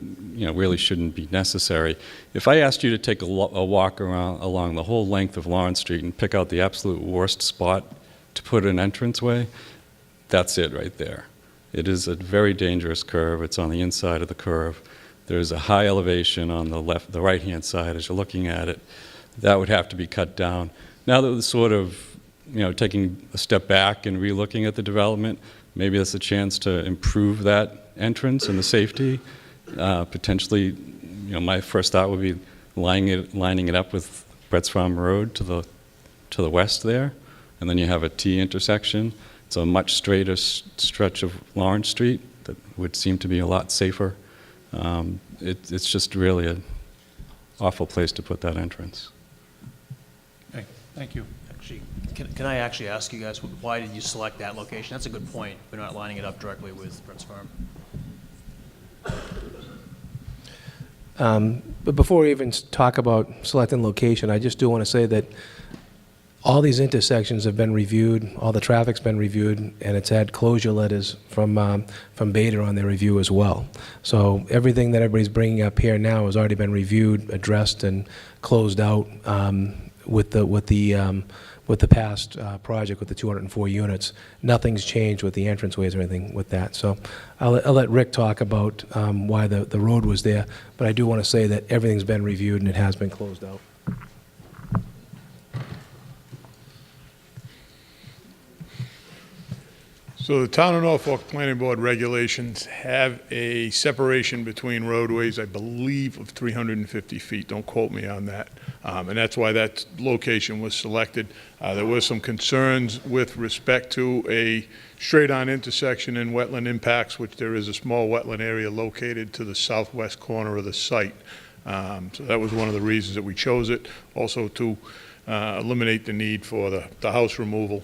really shouldn't be necessary. If I asked you to take a walk along the whole length of Lawrence Street and pick out the absolute worst spot to put an entranceway, that's it right there. It is a very dangerous curve. It's on the inside of the curve. There's a high elevation on the right-hand side as you're looking at it. That would have to be cut down. Now that we're sort of, taking a step back and re-looking at the development, maybe that's a chance to improve that entrance and the safety. Potentially, my first thought would be lining it up with Brett's Farm Road to the west there, and then you have a T intersection. It's a much straighter stretch of Lawrence Street that would seem to be a lot safer. It's just really an awful place to put that entrance. Okay, thank you. Actually, can I actually ask you guys, why did you select that location? That's a good point. We're not lining it up directly with Brett's Farm. But before we even talk about selecting location, I just do want to say that all these intersections have been reviewed, all the traffic's been reviewed, and it's had closure letters from Beta on their review as well. So everything that everybody's bringing up here now has already been reviewed, addressed, and closed out with the past project with the 204 units. Nothing's changed with the entranceways or anything with that. So I'll let Rick talk about why the road was there, but I do want to say that everything's been reviewed and it has been closed out. So the Town of Norfolk Planning Board regulations have a separation between roadways, I believe, of 350 feet. Don't quote me on that. And that's why that location was selected. There were some concerns with respect to a straight-on intersection and wetland impacts, which there is a small wetland area located to the southwest corner of the site. So that was one of the reasons that we chose it. Also to eliminate the need for the house removal.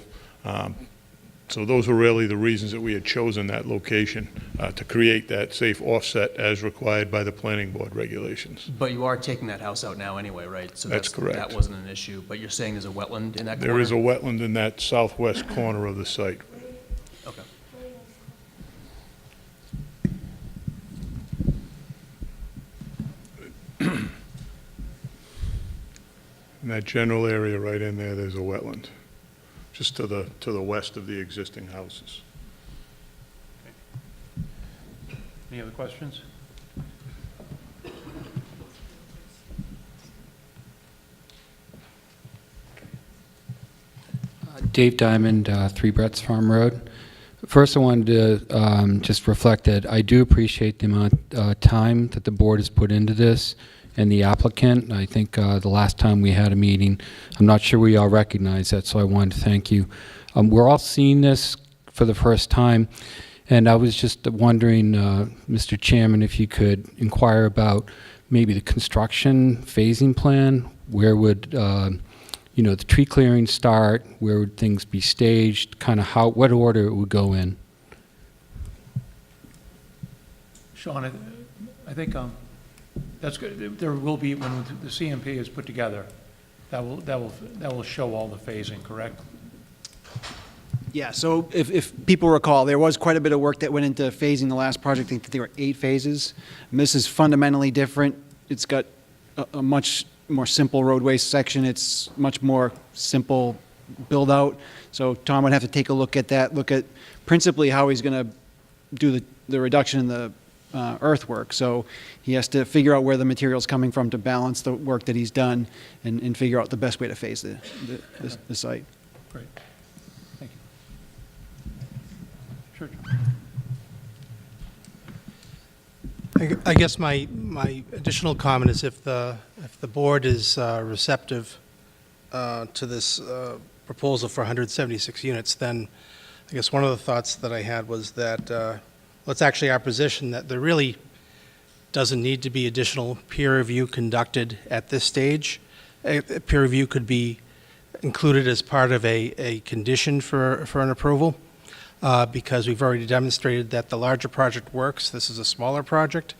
So those were really the reasons that we had chosen that location to create that safe offset as required by the planning board regulations. But you are taking that house out now anyway, right? So That's correct. That wasn't an issue, but you're saying there's a wetland in that corner? There is a wetland in that southwest corner of the site. Okay. In that general area right in there, there's a wetland, just to the west of the existing houses. Any other questions? Dave Diamond, 3 Brett's Farm Road. First, I wanted to just reflect that I do appreciate the amount of time that the board has put into this and the applicant. I think the last time we had a meeting, I'm not sure we all recognize that, so I wanted to thank you. We're all seeing this for the first time, and I was just wondering, Mr. Chairman, if you could inquire about maybe the construction phasing plan. Where would the tree clearing start? Where would things be staged? Kind of what order it would go in? Sean, I think that's good. There will be, when the CMP is put together, that will show all the phasing, correct? Yeah, so if people recall, there was quite a bit of work that went into phasing the last project. I think that there were 8 phases. And this is fundamentally different. It's got a much more simple roadway section. It's much more simple build out. So Tom would have to take a look at that, look at principally how he's going to do the reduction in the earthwork. So he has to figure out where the material's coming from to balance the work that he's done and figure out the best way to phase the site. Great. Thank you. Sure. I guess my additional comment is if the board is receptive to this proposal for 176 units, then I guess one of the thoughts that I had was that, well, it's actually our position that there really doesn't need to be additional peer review conducted at this stage. A peer review could be included as part of a condition for an approval. Because we've already demonstrated that the larger project works. This is a smaller project,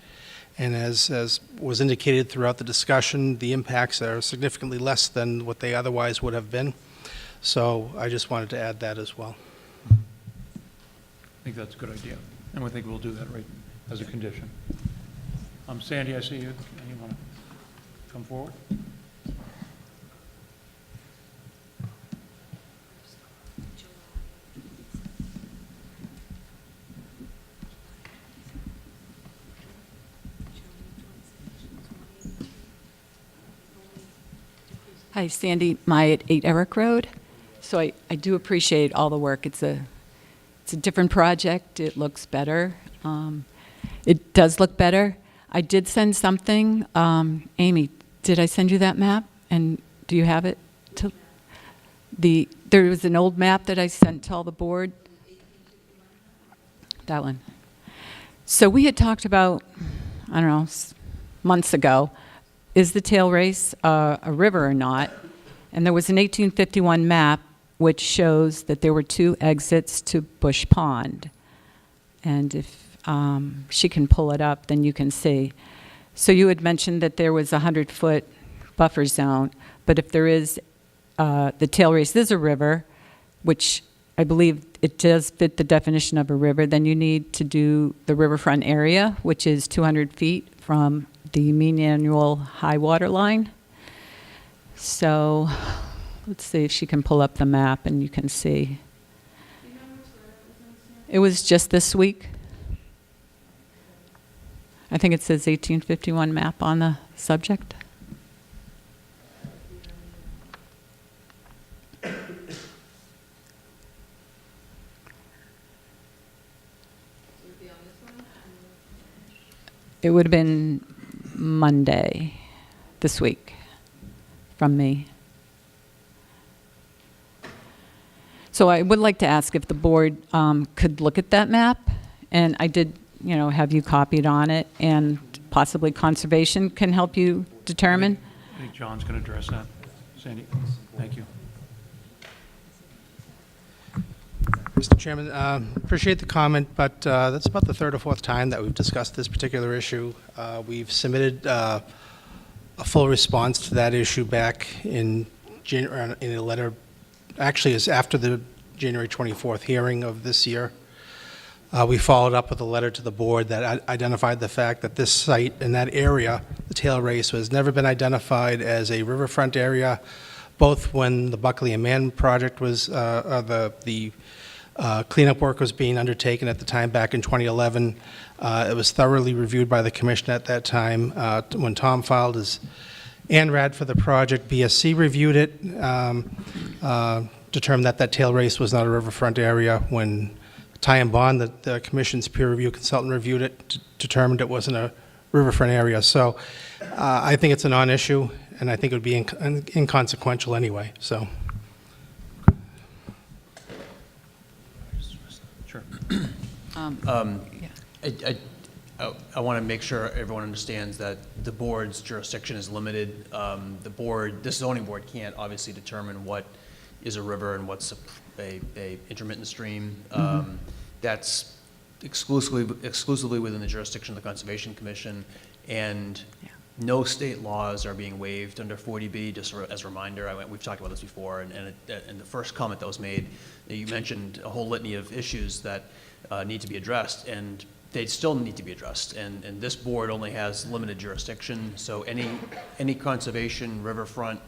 and as was indicated throughout the discussion, the impacts are significantly less than what they otherwise would have been. So I just wanted to add that as well. I think that's a good idea, and we think we'll do that right as a condition. Sandy, I see you. You want to come forward? Hi, Sandy Mai at 8 Eric Road. So I do appreciate all the work. It's a different project. It looks better. It does look better. I did send something. Amy, did I send you that map? And do you have it? There was an old map that I sent to all the board. That one. So we had talked about, I don't know, months ago, is the tail race a river or not? And there was an 1851 map which shows that there were 2 exits to Bush Pond. And if she can pull it up, then you can see. So you had mentioned that there was a 100-foot buffer zone, but if there is, the tail race is a river, which I believe it does fit the definition of a river, then you need to do the riverfront area, which is 200 feet from the mean annual high water line. So let's see if she can pull up the map and you can see. It was just this week. I think it says 1851 map on the subject. It would have been Monday this week from me. So I would like to ask if the board could look at that map, and I did, have you copied on it, and possibly conservation can help you determine? I think John's going to address that. Sandy, thank you. Mr. Chairman, appreciate the comment, but that's about the third or fourth time that we've discussed this particular issue. We've submitted a full response to that issue back in a letter, actually it's after the January 24th hearing of this year. We followed up with a letter to the board that identified the fact that this site in that area, the tail race, has never been identified as a riverfront area, both when the Buckley and Mann project was, the cleanup work was being undertaken at the time back in 2011. It was thoroughly reviewed by the commission at that time. When Tom filed his ANRAD for the project, BSC reviewed it, determined that that tail race was not a riverfront area. When Ty and Bond, the commission's peer review consultant, reviewed it, determined it wasn't a riverfront area. So I think it's a non-issue, and I think it would be inconsequential anyway. So. Sure. I want to make sure everyone understands that the board's jurisdiction is limited. The board, this zoning board, can't obviously determine what is a river and what's a intermittent stream. That's exclusively within the jurisdiction of the Conservation Commission, and no state laws are being waived under 40B. Just as a reminder, we've talked about this before, and the first comment that was made, you mentioned a whole litany of issues that need to be addressed, and they still need to be addressed. And this board only has limited jurisdiction, so any conservation riverfront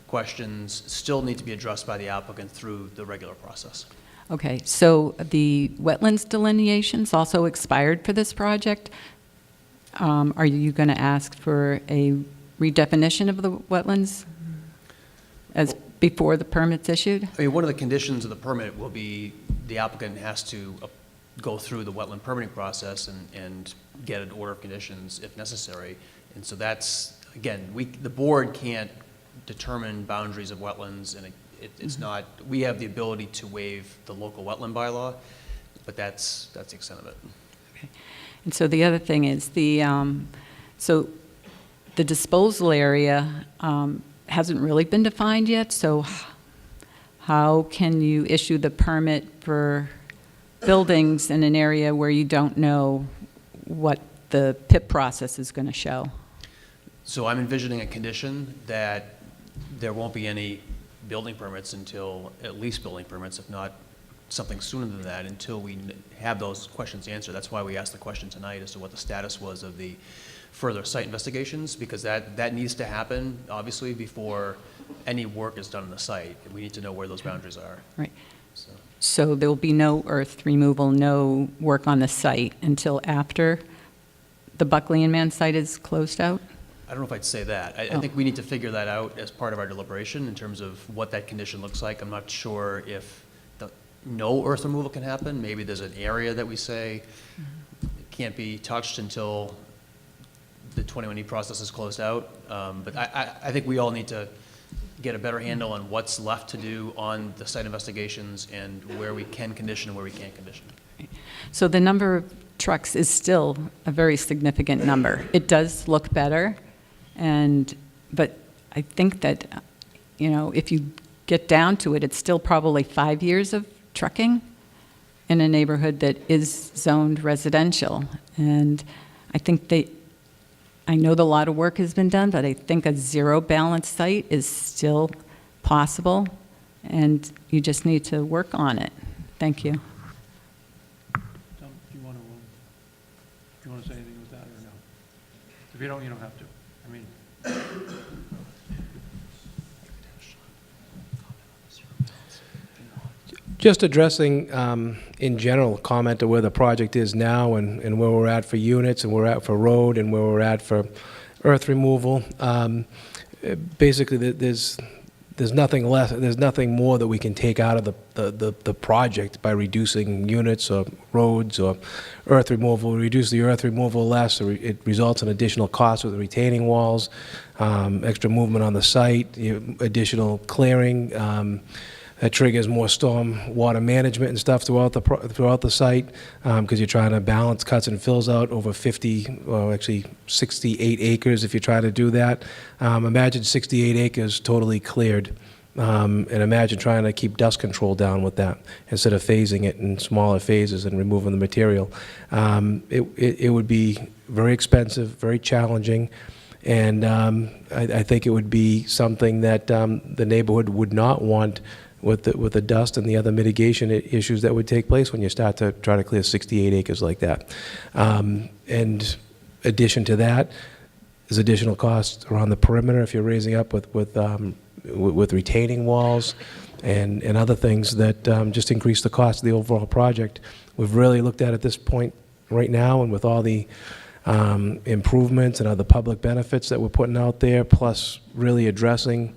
questions still need to be addressed by the applicant through the regular process. Okay, so the wetlands delineations also expired for this project. Are you going to ask for a redefinition of the wetlands as before the permit's issued? I mean, one of the conditions of the permit will be the applicant has to go through the wetland permitting process and get an order of conditions if necessary. And so that's, again, the board can't determine boundaries of wetlands, and it's not, we have the ability to waive the local wetland bylaw, but that's the extent of it. Okay. And so the other thing is so the disposal area hasn't really been defined yet, so how can you issue the permit for buildings in an area where you don't know what the PIP process is going to show? So I'm envisioning a condition that there won't be any building permits until, at least building permits, if not something sooner than that, until we have those questions answered. That's why we asked the question tonight as to what the status was of the further site investigations, because that needs to happen, obviously, before any work is done on the site. We need to know where those boundaries are. Right. So there will be no earth removal, no work on the site until after the Buckley and Mann site is closed out? I don't know if I'd say that. I think we need to figure that out as part of our deliberation in terms of what that condition looks like. I'm not sure if no earth removal can happen. Maybe there's an area that we say it can't be touched until the 21E process is closed out. But I think we all need to get a better handle on what's left to do on the site investigations and where we can condition and where we can't condition. So the number of trucks is still a very significant number. It does look better, but I think that, if you get down to it, it's still probably 5 years of trucking in a neighborhood that is zoned residential. And I think I know that a lot of work has been done, but I think a zero balance site is still possible, and you just need to work on it. Thank you. Tom, do you want to say anything with that or no? If you don't, you don't have to. I mean. Just addressing, in general, comment of where the project is now and where we're at for units and where we're at for road and where we're at for earth removal. Basically, there's nothing less. There's nothing more that we can take out of the project by reducing units or roads or earth removal. We reduce the earth removal less, so it results in additional costs with the retaining walls, extra movement on the site, additional clearing. that triggers more storm water management and stuff throughout the site, because you're trying to balance cuts and fills out over 50, well, actually 68 acres if you try to do that. Imagine 68 acres totally cleared. And imagine trying to keep dust control down with that instead of phasing it in smaller phases and removing the material. It would be very expensive, very challenging, and I think it would be something that the neighborhood would not want with the dust and the other mitigation issues that would take place when you start to try to clear 68 acres like that. And addition to that, there's additional costs around the perimeter if you're raising up with retaining walls and other things that just increase the cost of the overall project. We've really looked at this point right now, and with all the improvements and other public benefits that we're putting out there, plus really addressing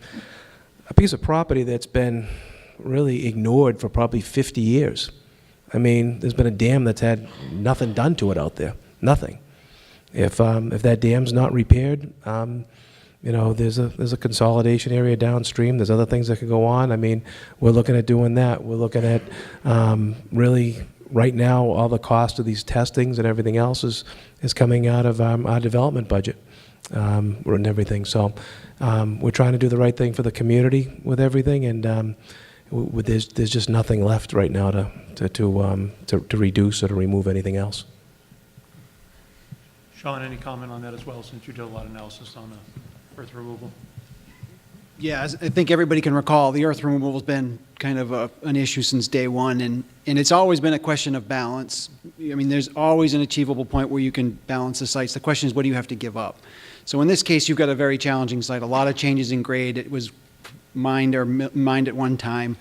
a piece of property that's been really ignored for probably 50 years. I mean, there's been a dam that's had nothing done to it out there, nothing. If that dam's not repaired, you know, there's a consolidation area downstream. There's other things that could go on. I mean, we're looking at doing that. We're looking at really right now all the cost of these testings and everything else is coming out of our development budget and everything. So we're trying to do the right thing for the community with everything, and there's just nothing left right now to reduce or to remove anything else. Sean, any comment on that as well, since you did a lot of analysis on earth removal? Yeah, as I think everybody can recall, the earth removal has been kind of an issue since day one, and it's always been a question of balance. I mean, there's always an achievable point where you can balance the sites. The question is, what do you have to give up? So in this case, you've got a very challenging site, a lot of changes in grade. It was mined at one time,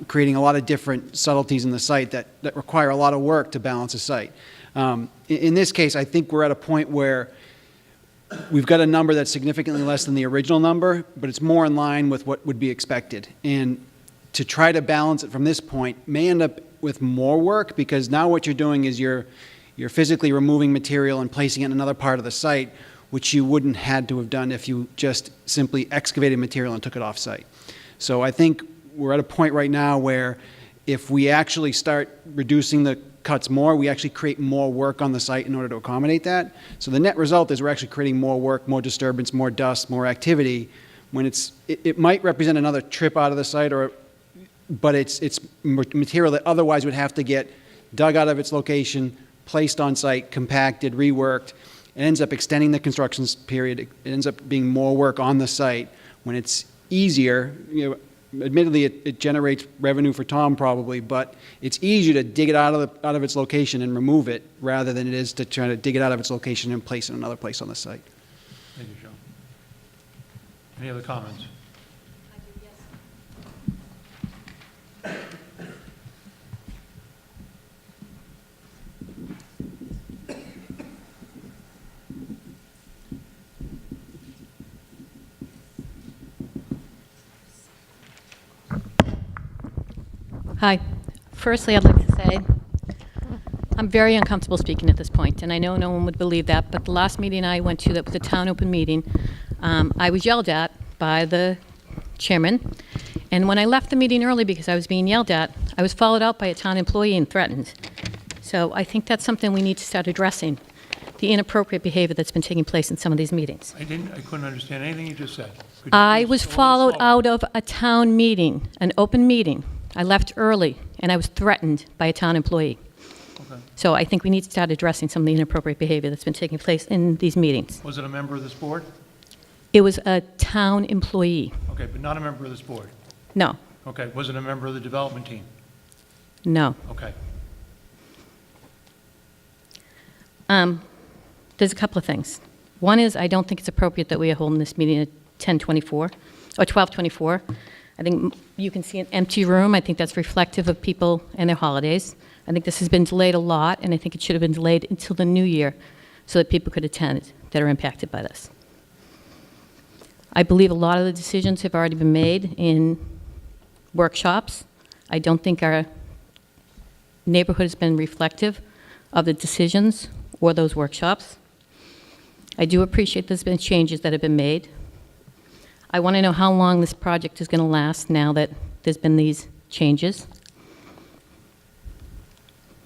creating a lot of different subtleties in the site that require a lot of work to balance a site. In this case, I think we're at a point where we've got a number that's significantly less than the original number, but it's more in line with what would be expected. And to try to balance it from this point may end up with more work, because now what you're doing is you're physically removing material and placing it in another part of the site, which you wouldn't had to have done if you just simply excavated material and took it off site. So I think we're at a point right now where if we actually start reducing the cuts more, we actually create more work on the site in order to accommodate that. So the net result is we're actually creating more work, more disturbance, more dust, more activity, when it might represent another trip out of the site, but it's material that otherwise would have to get dug out of its location, placed on site, compacted, reworked. It ends up extending the construction period. It ends up being more work on the site when it's easier. You know, admittedly, it generates revenue for Tom probably, but it's easier to dig it out of its location and remove it rather than it is to try to dig it out of its location and place it in another place on the site. Thank you, Sean. Any other comments? Hi. Firstly, I'd like to say I'm very uncomfortable speaking at this point, and I know no one would believe that, but the last meeting I went to, that was a town open meeting, I was yelled at by the chairman, and when I left the meeting early because I was being yelled at, I was followed out by a town employee and threatened. So I think that's something we need to start addressing, the inappropriate behavior that's been taking place in some of these meetings. I couldn't understand anything you just said. Could you I please was go a little followed slower? out of a town meeting, an open meeting. I left early, and I was threatened by a town employee. Okay. So I think we need to start addressing some of the inappropriate behavior that's been taking place in these meetings. Was it a member of this board? It was a town employee. Okay, but not a member of this board? No, Okay, was it a member of the development team? no. Okay. There's a couple of things. One is I don't think it's appropriate that we are holding this meeting at 10:24 or 12:24. I think you can see an empty room. I think that's reflective of people and their holidays. I think this has been delayed a lot, and I think it should have been delayed until the new year so that people could attend that are impacted by this. I believe a lot of the decisions have already been made in workshops. I don't think our neighborhood has been reflective of the decisions or those workshops. I do appreciate there's been changes that have been made. I want to know how long this project is going to last now that there's been these changes.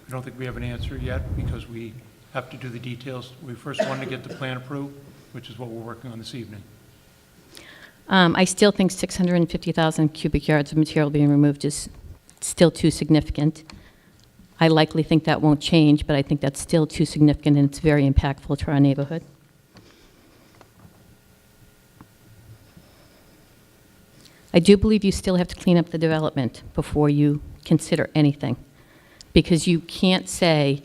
I don't think we have an answer yet because we have to do the details. We first want to get the plan approved, which is what we're working on this evening. I still think 650,000 cubic yards of material being removed is still too significant. I likely think that won't change, but I think that's still too significant, and it's very impactful to our neighborhood. I do believe you still have to clean up the development before you consider anything, because you can't say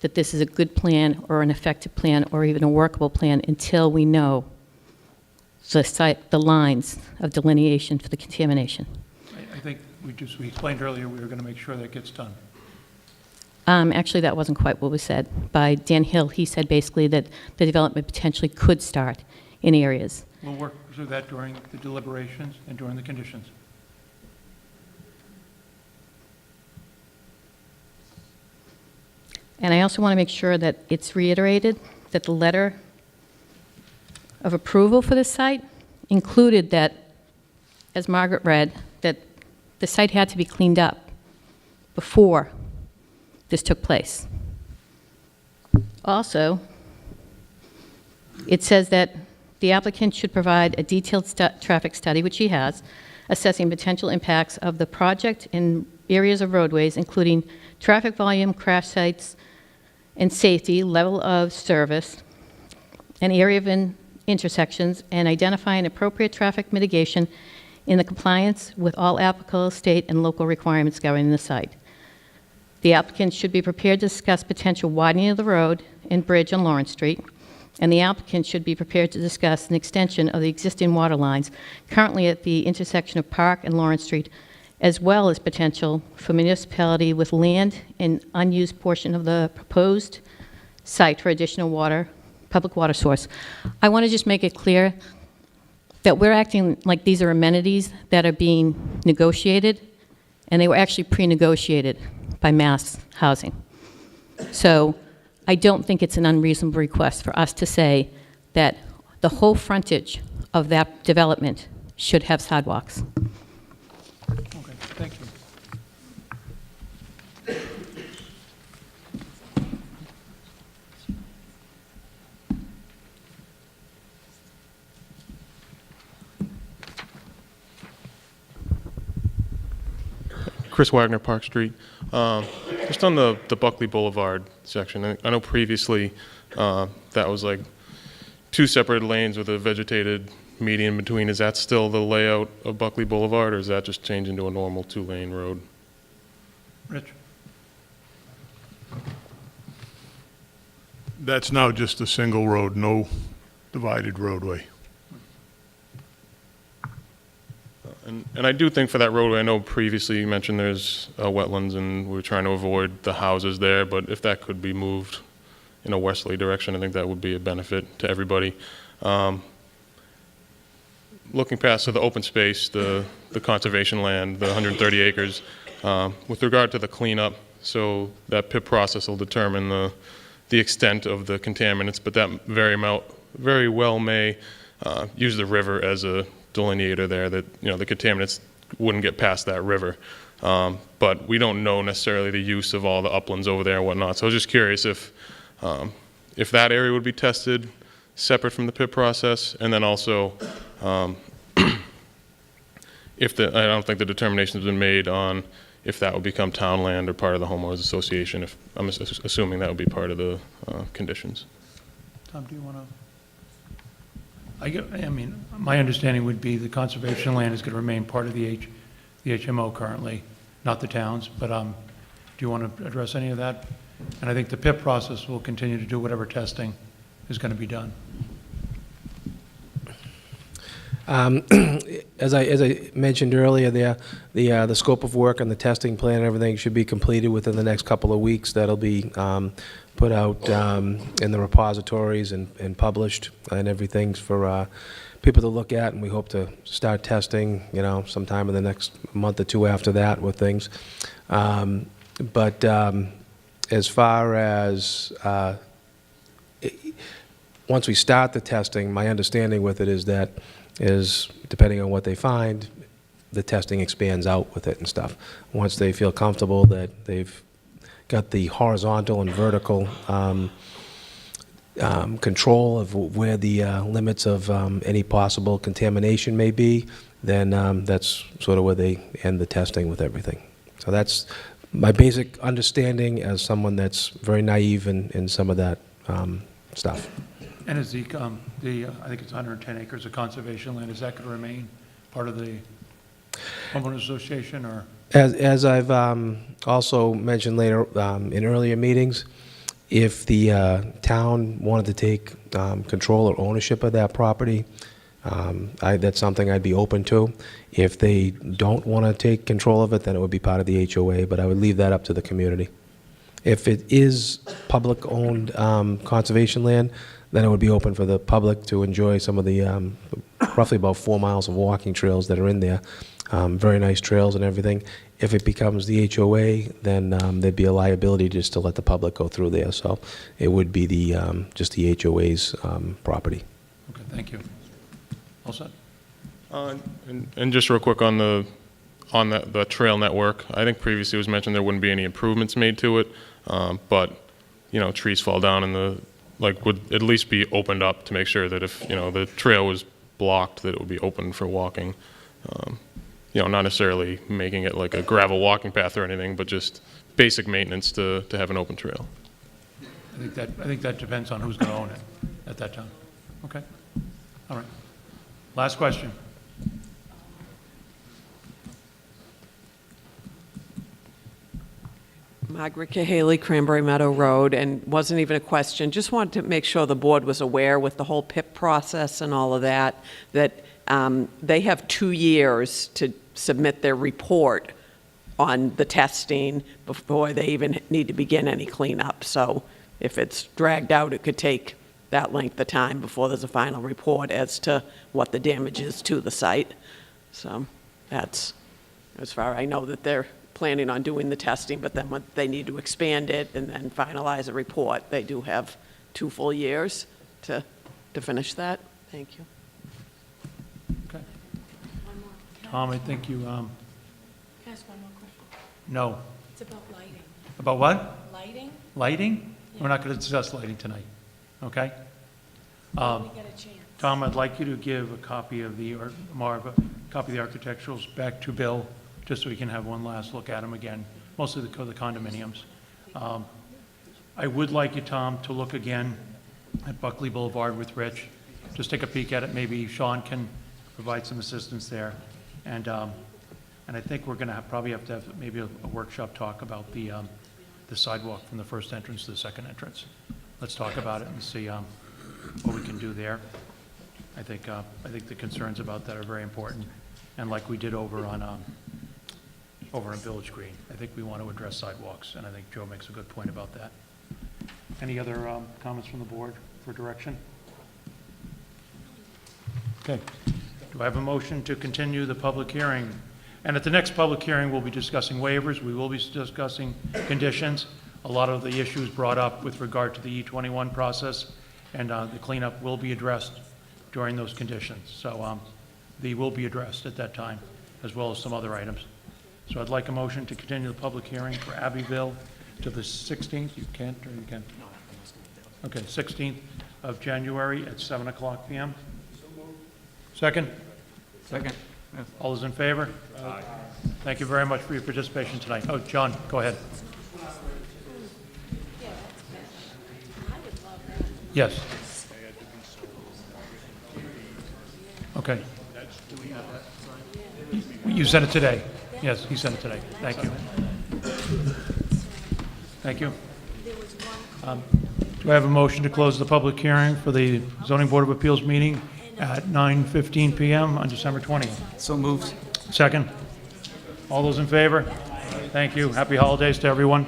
that this is a good plan or an effective plan or even a workable plan until we know the lines of delineation for the contamination. I think we explained earlier we were going to make sure that gets done. Actually, that wasn't quite what was said. By Dan Hill, he said basically that the development potentially could start in areas. We'll work through that during the deliberations and during the conditions. And I also want to make sure that it's reiterated that the letter of approval for this site included that, as Margaret read, that the site had to be cleaned up before this took place. Also, it says that the applicant should provide a detailed traffic study, which he has, assessing potential impacts of the project in areas of roadways, including traffic volume, crash sites, and safety, level of service, an area of intersections, and identifying appropriate traffic mitigation in the compliance with all applicable state and local requirements governing the site. The applicant should be prepared to discuss potential widening of the road and bridge on Lawrence Street, and the applicant should be prepared to discuss an extension of the existing water lines currently at the intersection of Park and Lawrence Street, as well as potential for municipality with land and unused portion of the proposed site for additional water, public water source. I want to just make it clear that we're acting like these are amenities that are being negotiated, and they were actually pre-negotiated by Mass Housing. So I don't think it's an unreasonable request for us to say that the whole frontage of that development should have sidewalks. Okay, thank you. Chris Wagner, Park Street. Just on the Buckley Boulevard section, I know previously that was like two separate lanes with a vegetated median between. Is that still the layout of Buckley Boulevard, or is that just changed into a normal two-lane road? Rich? That's now just a single road, no divided roadway. And I do think for that roadway, I know previously you mentioned there's wetlands and we're trying to avoid the houses there, but if that could be moved in a westerly direction, I think that would be a benefit to everybody. Looking past to the open space, the conservation land, the 130 acres, with regard to the cleanup, so that PIP process will determine the extent of the contaminants, but that very well may use the river as a delineator there, that, you know, the contaminants wouldn't get past that river. But we don't know necessarily the use of all the uplands over there and whatnot. So I was just curious if that area would be tested separate from the PIP process, and then also if I don't think the determination has been made on if that would become town land or part of the homeowners association. If I'm assuming that would be part of the conditions. Tom, do you want to? I mean, my understanding would be the conservation land is going to remain part of the HMO currently, not the towns, but do you want to address any of that? And I think the PIP process will continue to do whatever testing is going to be done. As I mentioned earlier, the scope of work and the testing plan and everything should be completed within the next couple of weeks. That'll be put out in the repositories and published and everything for people to look at, and we hope to start testing, you know, sometime in the next month or two after that with things. But as far as once we start the testing, my understanding with it is that depending on what they find, the testing expands out with it and stuff. Once they feel comfortable that they've got the horizontal and vertical control of where the limits of any possible contamination may be, then that's sort of where they end the testing with everything. So that's my basic understanding as someone that's very naive in some of that stuff. And is I think it's 110 acres of conservation land, is that going to remain part of the homeowners association, or? As I've also mentioned later in earlier meetings, if the town wanted to take control or ownership of that property, that's something I'd be open to. If they don't want to take control of it, then it would be part of the HOA, but I would leave that up to the community. If it is public-owned conservation land, then it would be open for the public to enjoy some of the roughly about 4 miles of walking trails that are in there. Very nice trails and everything. If it becomes the HOA, then there'd be a liability just to let the public go through there. So it would be just the HOA's property. Okay, thank you. All set? And just real quick on the trail network, I think previously it was mentioned there wouldn't be any improvements made to it, but trees fall down and would at least be opened up to make sure that if the trail was blocked, that it would be open for walking. Not necessarily making it like a gravel walking path or anything, but just basic maintenance to have an open trail. I think that depends on who's going to own it at that time. Okay. All right. Last question. Margaret Cahaley, Cranberry Meadow Road, and wasn't even a question. Just wanted to make sure the board was aware with the whole PIP process and all of that, that they have 2 years to submit their report on the testing before they even need to begin any cleanup. So if it's dragged out, it could take that length of time before there's a final report as to what the damage is to the site. So that's, as far as I know, that they're planning on doing the testing, but then when they need to expand it and then finalize a report, they do have 2 full years to finish that. Thank you. Okay. Tom, I think you, Can I ask one more question? no. It's about lighting. About what? Lighting? Lighting? We're not going to discuss lighting tonight, okay? When we get a chance. Tom, I'd like you to give a copy of or Marv, a copy of the architecturals back to Bill, just so we can have one last look at them again, mostly the condominiums. I would like you, Tom, to look again at Buckley Boulevard with Rich. Just take a peek at it. Maybe Sean can provide some assistance there. And I think we're going to probably have to have maybe a workshop talk about the sidewalk from the first entrance to the second entrance. Let's talk about it and see what we can do there. I think the concerns about that are very important. And like we did over in Village Green, I think we want to address sidewalks, and I think Joe makes a good point about that. Any other comments from the board for direction? Okay. Do I have a motion to continue the public hearing? And at the next public hearing, we'll be discussing waivers. We will be discussing conditions. A lot of the issues brought up with regard to the E21 process and the cleanup will be addressed during those conditions. So they will be addressed at that time, as well as some other items. So I'd like a motion to continue the public hearing for Abbeville to the 16th. You can't, or you can? Okay, 16th of January at 7 o'clock p.m. Second? Second. All those in favor? Aye. Thank you very much for your participation tonight. Oh, John, go ahead. Yes. Okay. You sent it today. Yes, he sent it today. Thank you. Thank you. Do I have a motion to close the public hearing for the Zoning Board of Appeals meeting at 9:15 p.m. on December 20th? So moved. Second? All those in favor? Thank you. Happy holidays to everyone.